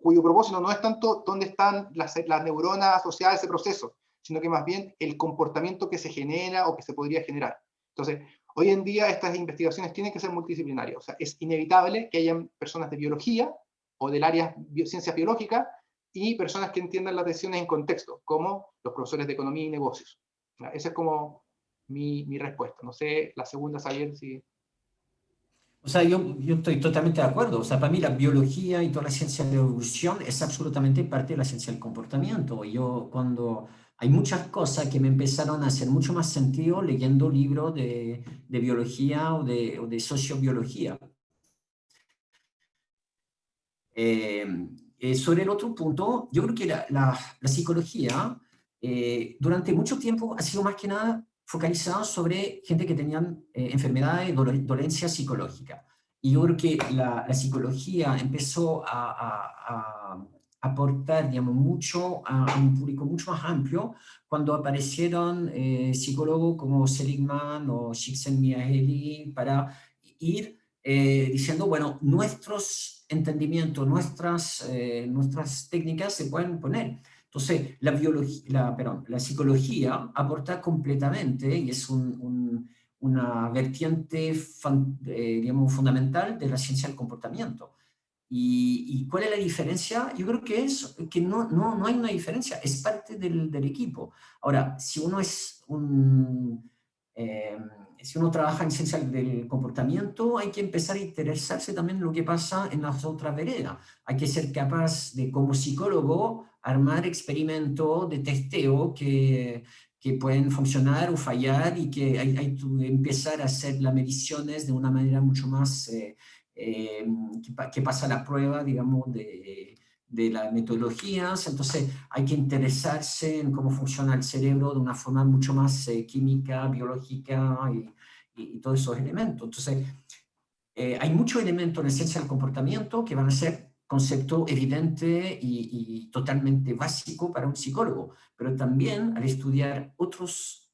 cuyo propósito no es tanto dónde están las neuronas asociadas a ese proceso, sino que más bien el comportamiento que se genera o que se podría generar. Entonces, hoy en día estas investigaciones tienen que ser multidisciplinarias. O sea, es inevitable que hayan personas de biología o del área de ciencias biológicas y personas que entiendan las decisiones en contexto, como los profesores de economía y negocios. Esa es como mi respuesta. No sé, la segunda, Xavier, si... O sea, yo estoy totalmente de acuerdo. O sea, para mí la biología y toda la ciencia de la evolución es absolutamente parte de la ciencia del comportamiento. Hay muchas cosas que me empezaron a hacer mucho más sentido leyendo libros de biología o de sociobiología. Sobre el otro punto, yo creo que la psicología durante mucho tiempo ha sido más que nada focalizado sobre gente que tenían enfermedades, dolencias psicológicas. Y yo creo que la psicología empezó a aportar, digamos, mucho a un público mucho más amplio cuando aparecieron psicólogos como Seligman o Csikszentmihalyi para ir diciendo, bueno, nuestros entendimientos, nuestras técnicas se pueden poner. Entonces, la psicología aporta completamente y es una vertiente, digamos, fundamental de la ciencia del comportamiento. ¿Y cuál es la diferencia? Yo creo que es que no hay una diferencia, es parte del equipo. Ahora, si uno es si uno trabaja en ciencia del comportamiento, hay que empezar a interesarse también en lo que pasa en las otras veredas. Hay que ser capaz de, como psicólogo, armar experimentos de testeo que pueden funcionar o fallar y que hay que empezar a hacer las mediciones de una manera mucho más que pasa la prueba, digamos, de las metodologías. Entonces hay que interesarse en cómo funciona el cerebro de una forma mucho más química, biológica y todos esos elementos. Entonces hay muchos elementos en la ciencia del comportamiento que van a ser concepto evidente y totalmente básico para un psicólogo, pero también al estudiar otras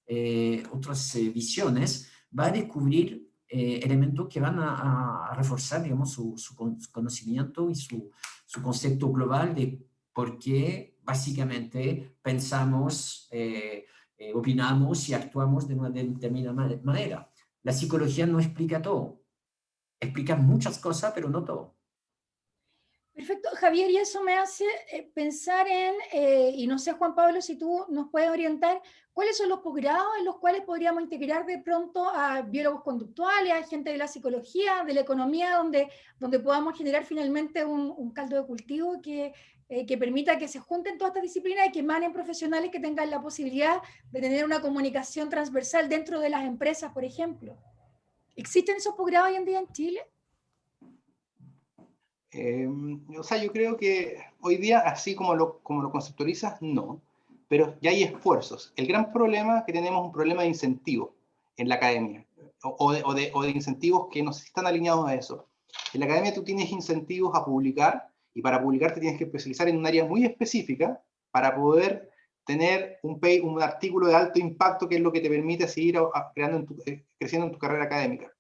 visiones va a descubrir elementos que van a reforzar, digamos, su conocimiento y su concepto global de por qué básicamente pensamos, opinamos y actuamos de una determinada manera. La psicología no explica todo, explica muchas cosas, pero no todo. Perfecto, Javier, y eso me hace pensar y no sé, Juan Pablo, si tú nos puedes orientar, ¿cuáles son los posgrados en los cuales podríamos integrar de pronto a biólogos conductuales, a gente de la psicología, de la economía, donde podamos generar finalmente un caldo de cultivo que permita que se junten todas estas disciplinas y que emanen profesionales que tengan la posibilidad de tener una comunicación transversal dentro de las empresas, por ejemplo? ¿Existen esos posgrados hoy en día en Chile? O sea, yo creo que hoy día, así como lo conceptualizas, no, pero ya hay esfuerzos. El gran problema que tenemos es un problema de incentivos en la academia, o de incentivos que no están alineados a eso. En la academia tú tienes incentivos a publicar, y para publicar te tienes que especializar en un área muy específica para poder tener un artículo de alto impacto, que es lo que te permite seguir creciendo en tu carrera académica.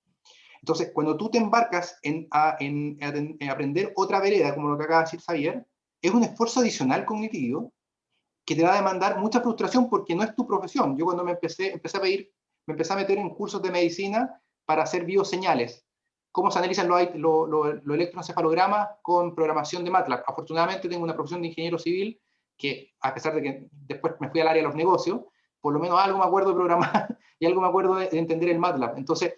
Entonces, cuando tú te embarcas en aprender otra vereda, como lo que acaba de decir Xavier, es un esfuerzo adicional cognitivo que te va a demandar mucha frustración porque no es tu profesión. Yo cuando me empecé a meter en cursos de medicina para hacer bioseñales, cómo se analizan los electroencefalogramas con programación de MATLAB. Afortunadamente tengo una profesión de ingeniero civil que, a pesar de que después me fui al área de los negocios, por lo menos algo me acuerdo de programar y algo me acuerdo de entender el MATLAB. Entonces,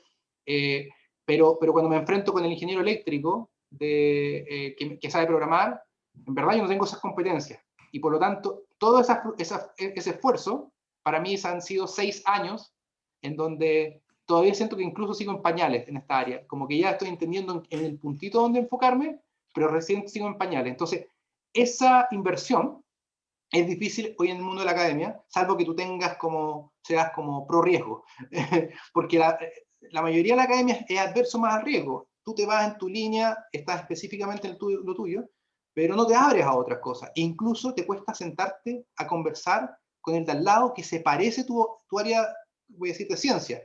pero cuando me enfrento con el ingeniero eléctrico que sabe programar, en verdad yo no tengo esas competencias. Y por lo tanto, todo ese esfuerzo, para mí han sido 6 años en donde todavía siento que incluso sigo en pañales en esta área. Como que ya estoy entendiendo en el puntito donde enfocarme, pero recién sigo en pañales. Entonces, esa inversión es difícil hoy en el mundo de la academia, salvo que tú seas como pro riesgo. Porque la mayoría de la academia es adverso más al riesgo. Tú te vas en tu línea, estás específicamente en lo tuyo, pero no te abres a otras cosas. E incluso te cuesta sentarte a conversar con el de al lado que se parece tu área, voy a decir, de ciencia.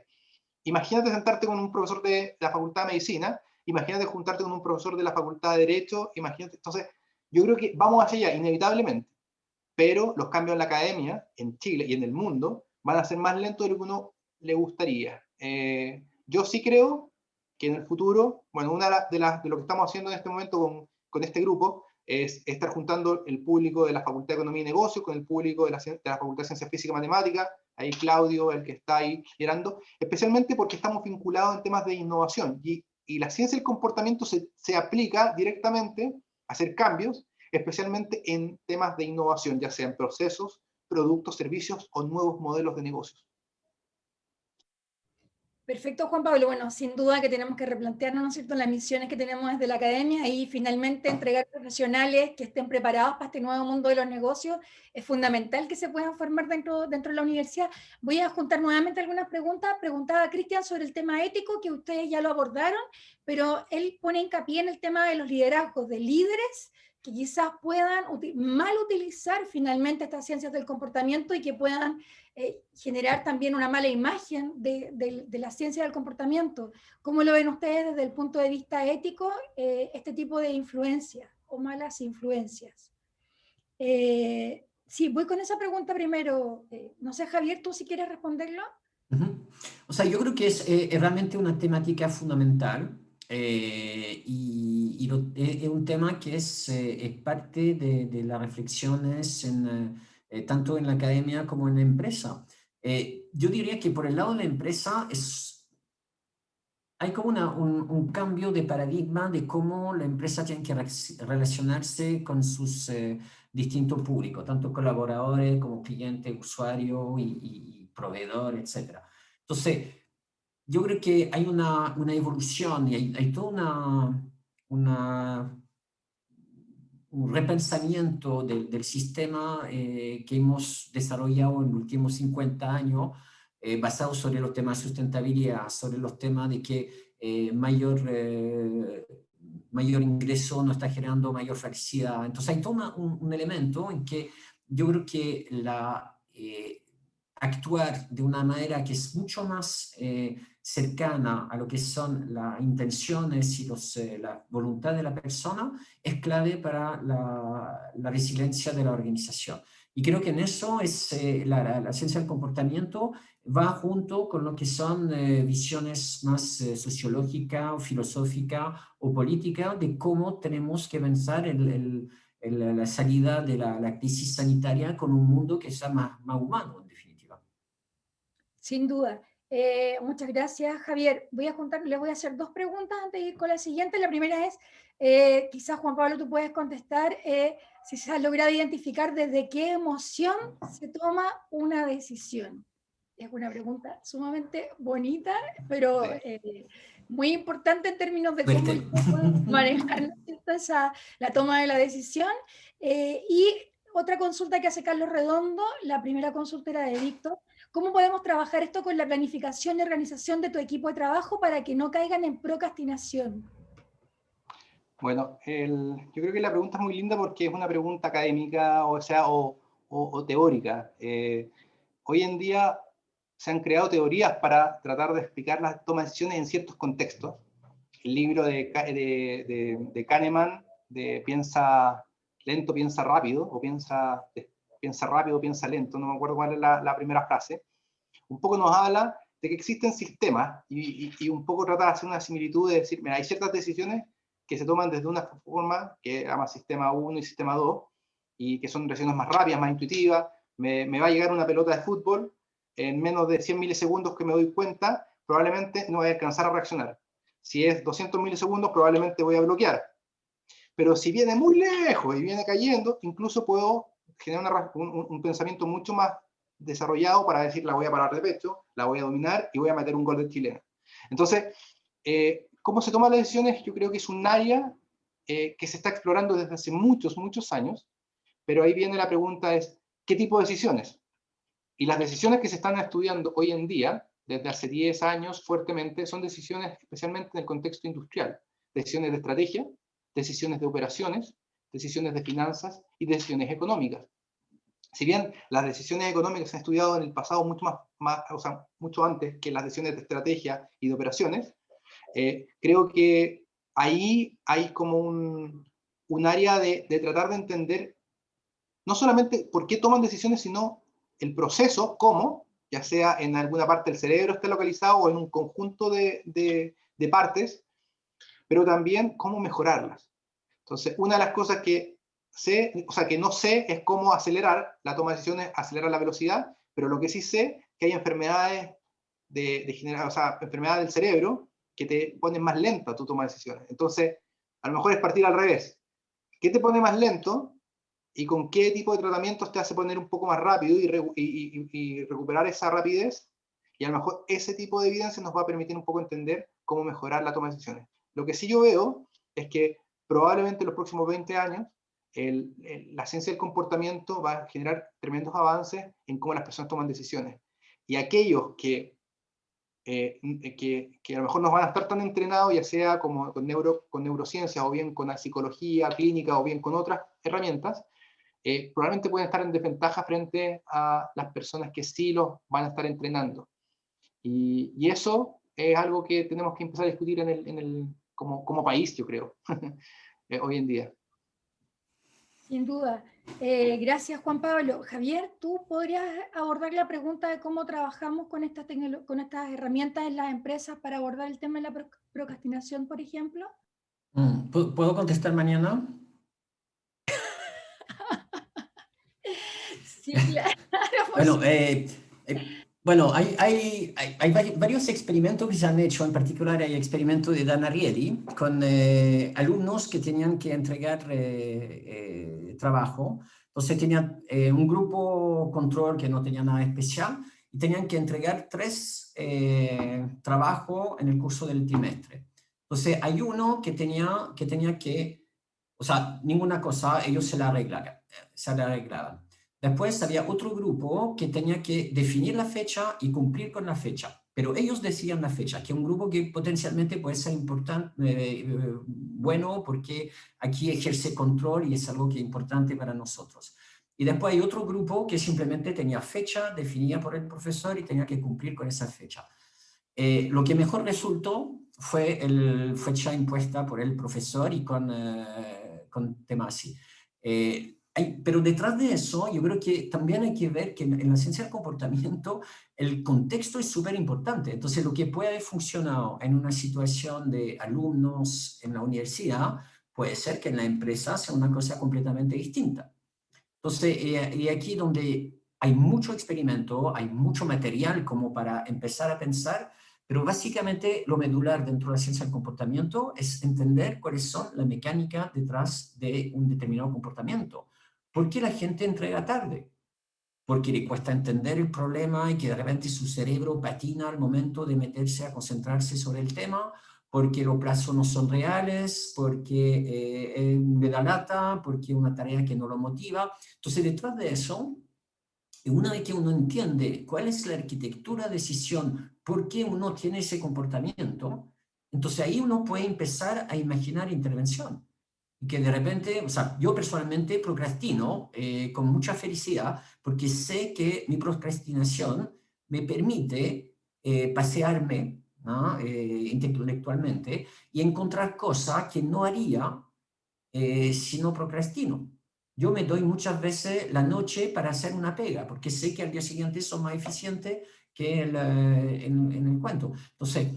Imagínate sentarte con un profesor de la Facultad de Medicina, imagínate juntarte con un profesor de la Facultad de Derecho, imagínate. Entonces, yo creo que vamos hacia allá, inevitablemente, pero los cambios en la academia, en Chile y en el mundo, van a ser más lentos de lo que uno le gustaría. Yo sí creo que en el futuro, bueno, una de lo que estamos haciendo en este momento con este grupo es estar juntando el público de la Facultad de Economía y Negocios con el público de la Facultad de Ciencias Físicas y Matemáticas, ahí Claudio, el que está ahí liderando, especialmente porque estamos vinculados en temas de innovación y la ciencia del comportamiento se aplica directamente a hacer cambios, especialmente en temas de innovación, ya sean procesos, productos, servicios o nuevos modelos de negocios. Perfecto, Juan Pablo. Bueno, sin duda que tenemos que replantearnos, ¿no es cierto?, las misiones que tenemos desde la academia y finalmente entregar profesionales que estén preparados para este nuevo mundo de los negocios. Es fundamental que se puedan formar dentro de la universidad. Voy a juntar nuevamente algunas preguntas. Preguntaba a Cristian sobre el tema ético, que ustedes ya lo abordaron, pero él pone hincapié en el tema de los liderazgos, de líderes que quizás puedan mal utilizar finalmente estas ciencias del comportamiento y que puedan generar también una mala imagen de la ciencia del comportamiento. ¿Cómo lo ven ustedes desde el punto de vista ético, este tipo de influencias o malas influencias? Sí, voy con esa pregunta primero. No sé, Javier, ¿tú si quieres responderlo? O sea, yo creo que es realmente una temática fundamental y es un tema que es parte de las reflexiones tanto en la academia como en la empresa. Yo diría que por el lado de la empresa hay como un cambio de paradigma de cómo la empresa tiene que relacionarse con sus distintos públicos, tanto colaboradores como cliente, usuario y proveedor, etc. Entonces, yo creo que hay una evolución y hay toda un repensamiento del sistema que hemos desarrollado en los últimos 50 años, basado sobre los temas de sustentabilidad, sobre los temas de que mayor ingreso no está generando mayor felicidad. Entonces hay todo un elemento en que yo creo que actuar de una manera que es mucho más cercana a lo que son las intenciones y la voluntad de la persona es clave para la resiliencia de la organización. Y creo que en eso es la ciencia del comportamiento va junto con lo que son visiones más sociológicas o filosóficas o políticas de cómo tenemos que pensar la salida de la crisis sanitaria con un mundo que sea más humano, en definitiva. Sin duda. Muchas gracias, Javier. Les voy a hacer dos preguntas antes de ir con la siguiente. La primera es, quizás Juan Pablo tú puedes contestar, si se ha logrado identificar desde qué emoción se toma una decisión. Es una pregunta sumamente bonita, pero muy importante en términos de cómo manejar la toma de la decisión. Y otra consulta que hace Carlos Redondo, la primera consulta era de Víctor. ¿Cómo podemos trabajar esto con la planificación y organización de tu equipo de trabajo para que no caigan en procrastinación? Bueno, yo creo que la pregunta es muy linda porque es una pregunta académica, o teórica. Hoy en día se han creado teorías para tratar de explicar la toma de decisiones en ciertos contextos. El libro de Kahneman, de Piensa lento, piensa rápido, o piensa rápido, piensa lento, no me acuerdo cuál es la primera frase, un poco nos habla de que existen sistemas y un poco trata de hacer una similitud de decir, mira, hay ciertas decisiones que se toman desde una forma que se llama sistema 1 y sistema 2, y que son decisiones más rápidas, más intuitivas. Me va a llegar una pelota de fútbol en menos de 100 milisegundos que me doy cuenta, probablemente no voy a alcanzar a reaccionar. Si es 200 milisegundos, probablemente voy a bloquear. Pero si viene muy lejos y viene cayendo, incluso puedo generar un pensamiento mucho más desarrollado para decir, la voy a parar de pecho, la voy a dominar y voy a meter un gol de chilena. Entonces, ¿cómo se toman las decisiones? Yo creo que es un área que se está explorando desde hace muchos, muchos años, pero ahí viene la pregunta es, ¿qué tipo de decisiones? Y las decisiones que se están estudiando hoy en día, desde hace 10 años fuertemente, son decisiones especialmente en el contexto industrial, decisiones de estrategia, decisiones de operaciones, decisiones de finanzas y decisiones económicas. Si bien las decisiones económicas se han estudiado en el pasado mucho antes que las decisiones de estrategia y de operaciones, creo que ahí hay como un área de tratar de entender no solamente por qué toman decisiones, sino el proceso, cómo, ya sea en alguna parte del cerebro esté localizado o en un conjunto de partes, pero también cómo mejorarlas. Entonces, una de las cosas que no sé es cómo acelerar la toma de decisiones, acelerar la velocidad, pero lo que sí sé que hay enfermedades enfermedades del cerebro que te ponen más lenta tu toma de decisiones. Entonces, a lo mejor es partir al revés. ¿Qué te pone más lento y con qué tipo de tratamientos te hace poner un poco más rápido y recuperar esa rapidez? Y a lo mejor ese tipo de evidencia nos va a permitir un poco entender cómo mejorar la toma de decisiones. Lo que sí yo veo es que probablemente en los próximos 20 años la ciencia del comportamiento va a generar tremendos avances en cómo las personas toman decisiones. Y aquellos que a lo mejor no van a estar tan entrenados, ya sea como con neurociencia, o bien con la psicología clínica, o bien con otras herramientas, probablemente pueden estar en desventaja frente a las personas que sí los van a estar entrenando. Y eso es algo que tenemos que empezar a discutir como país, yo creo, hoy en día. Sin duda. Gracias, Juan Pablo. Javier, ¿tú podrías abordar la pregunta de cómo trabajamos con estas herramientas en las empresas para abordar el tema de la procrastinación, por ejemplo? ¿Puedo contestar mañana? Sí, claro. Bueno, bueno, hay varios experimentos que se han hecho, en particular hay experimento de Dan Ariely con alumnos que tenían que entregar trabajo. Entonces tenían un grupo control que no tenía nada especial y tenían que entregar 3 trabajos en el curso del trimestre. Entonces hay uno que tenía que, o sea, ninguna cosa, ellos se la arreglaban. Después había otro grupo que tenía que definir la fecha y cumplir con la fecha, pero ellos decían la fecha, que es un grupo que potencialmente puede ser importante, bueno, porque aquí ejerce control y es algo que es importante para nosotros. Y después hay otro grupo que simplemente tenía fecha definida por el profesor y tenía que cumplir con esa fecha. Lo que mejor resultó fue la fecha impuesta por el profesor y con Temasi. Pero detrás de eso, yo creo que también hay que ver que en la ciencia del comportamiento el contexto es súper importante. Entonces, lo que puede haber funcionado en una situación de alumnos en la universidad, puede ser que en la empresa sea una cosa completamente distinta. Entonces, y aquí donde hay mucho experimento, hay mucho material como para empezar a pensar, pero básicamente lo medular dentro de la ciencia del comportamiento es entender cuáles son las mecánicas detrás de un determinado comportamiento. ¿Por qué la gente entrega tarde? Porque le cuesta entender el problema y que de repente su cerebro patina al momento de meterse a concentrarse sobre el tema, porque los plazos no son reales, porque le da lata, porque es una tarea que no lo motiva. Entonces, detrás de eso, una vez que uno entiende cuál es la arquitectura de decisión, por qué uno tiene ese comportamiento, entonces ahí uno puede empezar a imaginar intervención. Y que de repente, o sea, yo personalmente procrastino con mucha felicidad porque sé que mi procrastinación me permite pasearme, ¿no? Intelectualmente y encontrar cosas que no haría si no procrastino. Yo me doy muchas veces la noche para hacer una pega, porque sé que al día siguiente son más eficientes que en el cuento. Entonces,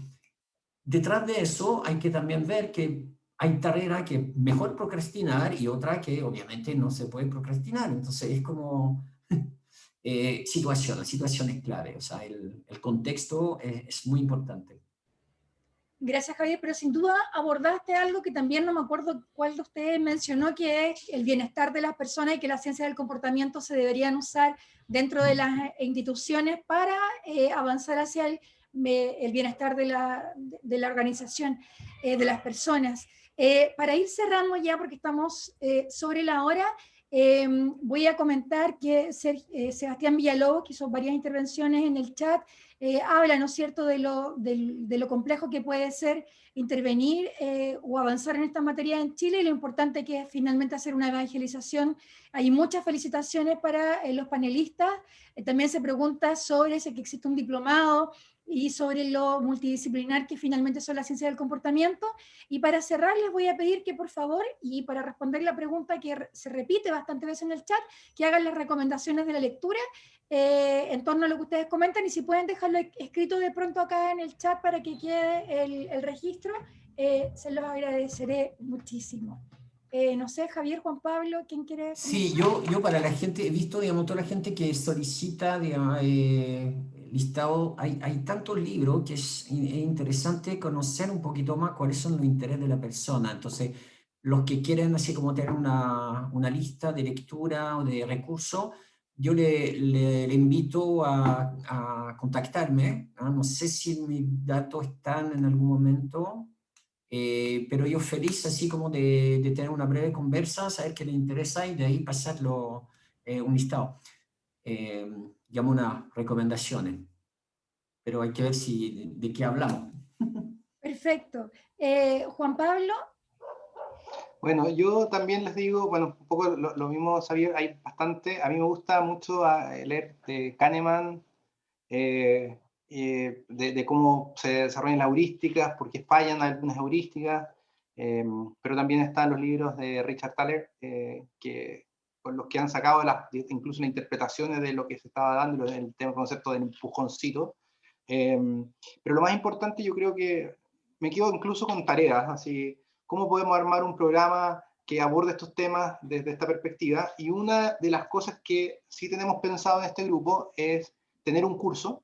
detrás de eso hay que también ver que hay tareas que mejor procrastinar y otra que obviamente no se puede procrastinar. Entonces, es como situaciones clave. O sea, el contexto es muy importante. Gracias, Javier, pero sin duda abordaste algo que también no me acuerdo cuál de ustedes mencionó, que es el bienestar de las personas y que las ciencias del comportamiento se deberían usar dentro de las instituciones para avanzar hacia el bienestar de la organización, de las personas. Para ir cerrando ya, porque estamos sobre la hora, voy a comentar que Sebastián Villalobos, que hizo varias intervenciones en el chat, habla, ¿no es cierto?, de lo complejo que puede ser intervenir o avanzar en esta materia en Chile y lo importante que es finalmente hacer una evangelización. Hay muchas felicitaciones para los panelistas. También se pregunta sobre si existe un diplomado y sobre lo multidisciplinar que finalmente son las ciencias del comportamiento. Y para cerrar les voy a pedir que por favor, y para responder la pregunta que se repite bastante veces en el chat, que hagan las recomendaciones de la lectura en torno a lo que ustedes comentan, y si pueden dejarlo escrito de pronto acá en el chat para que quede el registro, se los agradeceré muchísimo. No sé, Javier, Juan Pablo, ¿quién quiere Sí, comenzar? yo para la gente, he visto, digamos, toda la gente que solicita, digamos, listado, hay tantos libros que es interesante conocer un poquito más cuáles son los intereses de la persona. Entonces, los que quieren así como tener una lista de lectura o de recursos, yo le invito a contactarme, ¿ah? No sé si mis datos están en algún momento. Pero yo feliz así como de tener una breve conversa, saber qué le interesa y de ahí pasarlo un listado. Llamo unas recomendaciones, pero hay que ver de qué hablamos. Perfecto. Juan Pablo. Bueno, yo también les digo, bueno, un poco lo mismo, Xavier, hay bastante, a mí me gusta mucho leer de Kahneman, de cómo se desarrollan las heurísticas, por qué fallan algunas heurísticas, pero también están los libros de Richard Thaler, con los que han sacado incluso las interpretaciones de lo que se estaba dando, el concepto del empujoncito. Pero lo más importante, yo creo que me quedo incluso con tareas, así, cómo podemos armar un programa que aborde estos temas desde esta perspectiva. Y una de las cosas que sí tenemos pensado en este grupo es tener un curso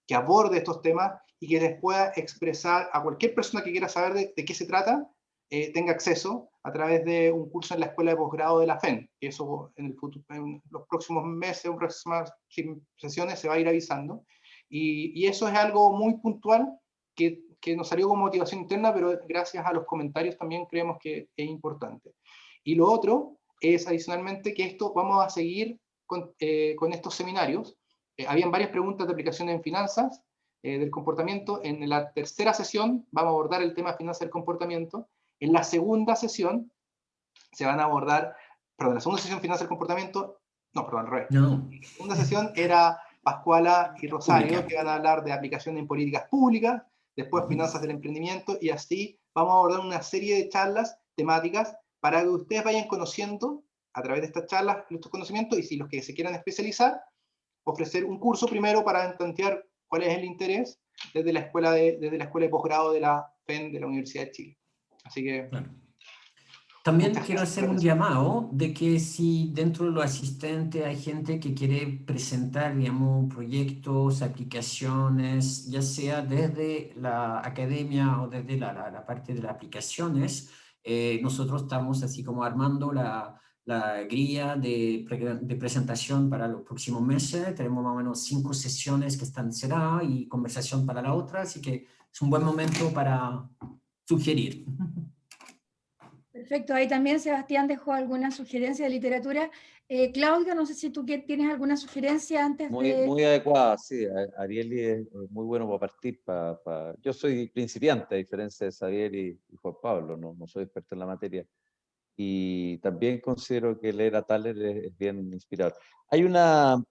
que aborde estos temas y que les pueda expresar a cualquier persona que quiera saber de qué se trata, tenga acceso a través de un curso en la Escuela de Posgrado de la FEN. Eso en los próximos meses, en próximas sesiones se va a ir avisando. Y eso es algo muy puntual que nos salió con motivación interna, pero gracias a los comentarios también creemos que es importante. Y lo otro es adicionalmente que esto vamos a seguir con estos seminarios. Habían varias preguntas de aplicaciones en finanzas del comportamiento. En la tercera sesión vamos a abordar el tema de finanzas del comportamiento. En la segunda sesión se van a abordar, perdón, la segunda sesión finanzas del comportamiento, no, perdón, al revés. No. La segunda sesión era Pascuala y Rosario, Pública. que van a hablar de aplicación en políticas públicas, después finanzas del emprendimiento, y así vamos a abordar una serie de charlas temáticas para que ustedes vayan conociendo a través de estas charlas estos conocimientos, y si los que se quieran especializar, ofrecer un curso primero para tantear cuál es el interés desde la escuela de posgrado de la FEN de la Universidad de Chile. Así que... Claro. También muchas quiero gracias hacer por un eso. llamado de que si dentro de los asistentes hay gente que quiere presentar, digamos, proyectos, aplicaciones, ya sea desde la academia o desde la parte de las aplicaciones, nosotros estamos así como armando la guía de presentación para los próximos meses. Tenemos más o menos 5 sesiones que están cerradas y conversación para la otra, así que es un buen momento para sugerir. Perfecto, ahí también Sebastián dejó alguna sugerencia de literatura. Claudio, no sé si tú tienes alguna sugerencia antes de... Muy adecuada, sí. Ariely es muy bueno para partir. Yo soy principiante, a diferencia de Xavier y Juan Pablo, no soy experto en la materia. Y también considero que leer a Thaler es bien inspirador. Hay una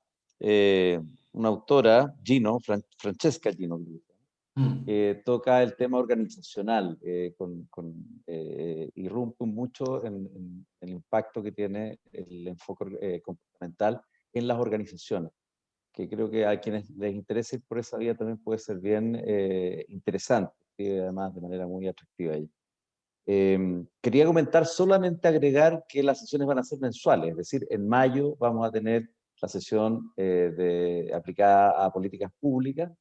autora, Francesca Gino, que toca el tema organizacional, irrumpe mucho en el impacto que tiene el enfoque comportamental en las organizaciones, que creo que a quienes les interese ir por esa vía también puede ser bien interesante, y además de manera muy atractiva ella. Quería comentar, solamente agregar que las sesiones van a ser mensuales, es decir, en mayo vamos a tener la sesión aplicada a políticas públicas,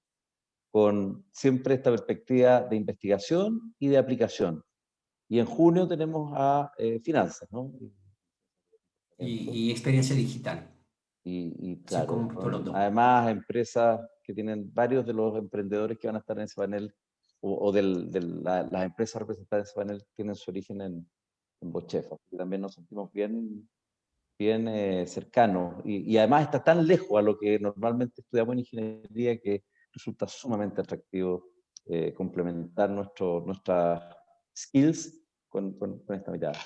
con siempre esta perspectiva de investigación y de aplicación. Y en junio tenemos a finanzas, ¿no? Y experiencia digital. Y Se claro, compro los dos. además empresas que tienen, varios de los emprendedores que van a estar en ese panel, o las empresas representadas en ese panel, tienen su origen en Bochefa. Y también nos sentimos bien cercanos. Y además está tan lejos a lo que normalmente estudiamos en ingeniería que resulta sumamente atractivo complementar nuestras skills con esta mirada.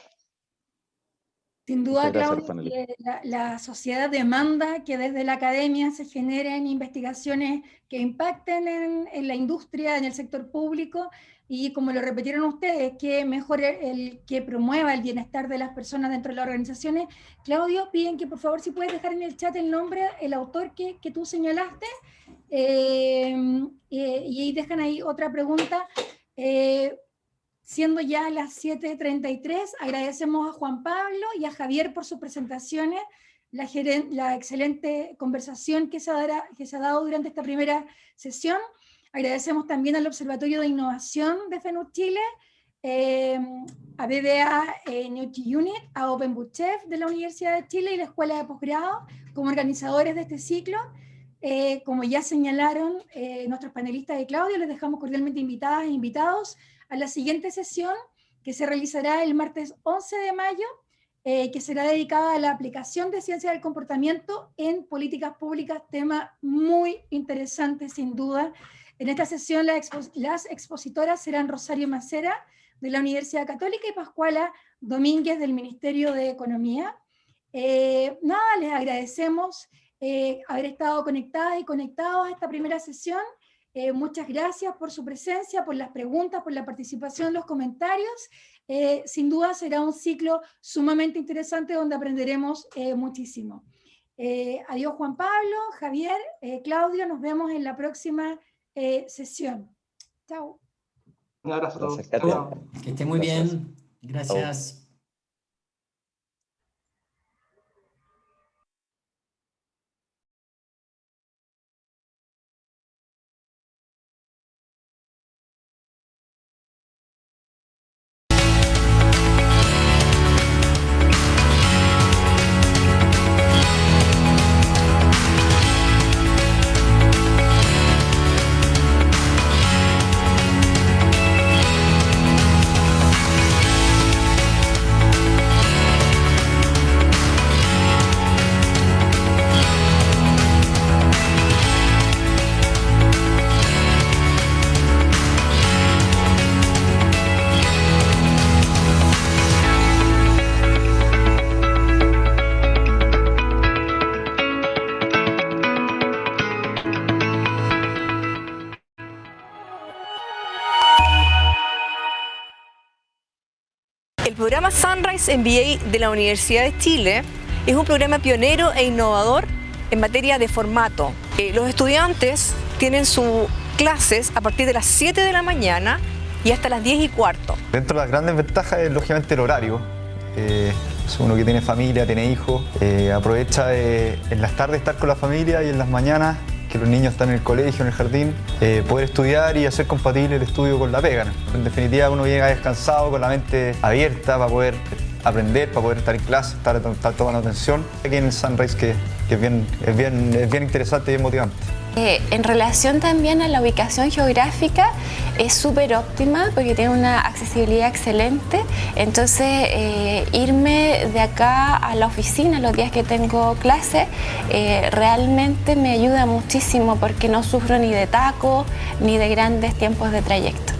Sin Muchas duda, gracias a los Claudio, panelistas. que la sociedad demanda que desde la academia se generen investigaciones que impacten en la industria, en el sector público, y como lo repitieron ustedes, que mejore el que promueva el bienestar de las personas dentro de las organizaciones. Claudio, piden que por favor si puedes dejar en el chat el nombre, el autor que tú señalaste, y ahí dejan ahí otra pregunta. Siendo ya las 7:33, agradecemos a Juan Pablo y a Javier por sus presentaciones, la excelente conversación que se ha dado durante esta primera sesión. Agradecemos también al Observatorio de Innovación de FENUC Chile, a BBA NutriUnit, a OpenBootchef de la Universidad de Chile y la Escuela de Posgrado como organizadores de este ciclo. Como ya señalaron nuestros panelistas de Claudio, les dejamos cordialmente invitadas e invitados a la siguiente sesión, que se realizará el martes 11 de mayo, que será dedicada a la aplicación de ciencia del comportamiento en políticas públicas, tema muy interesante sin duda. En esta sesión las expositoras serán Rosario Macera de la Universidad Católica y Pascuala Domínguez del Ministerio de Economía. Nada, les agradecemos haber estado conectadas y conectados a esta primera sesión. Muchas gracias por su presencia, por las preguntas, por la participación, los comentarios. Sin duda será un ciclo sumamente interesante donde aprenderemos muchísimo. Adiós Juan Pablo, Javier, Claudio, nos vemos en la próxima sesión. Chao. Un abrazo a todos. Gracias, Katia. Chao. Que esté muy Gracias. bien. Gracias. El programa Sunrise MBA de la Universidad de Chile es un programa pionero e innovador en materia de formato. Los estudiantes tienen sus clases a partir de las 7 de la mañana y hasta las 10:15. Dentro de las grandes ventajas es lógicamente el horario. Uno que tiene familia, tiene hijos, aprovecha en las tardes estar con la familia y en las mañanas, que los niños están en el colegio, en el jardín, poder estudiar y hacer compatible el estudio con la pega. En definitiva, uno llega descansado, con la mente abierta para poder aprender, para poder estar en clase, estar tomando atención. Aquí en el Sunrise, que es bien interesante y bien motivante. En relación también a la ubicación geográfica, es súper óptima porque tiene una accesibilidad excelente. Entonces, irme de acá a la oficina los días que tengo clase realmente me ayuda muchísimo porque no sufro ni de tacos ni de grandes tiempos de trayecto.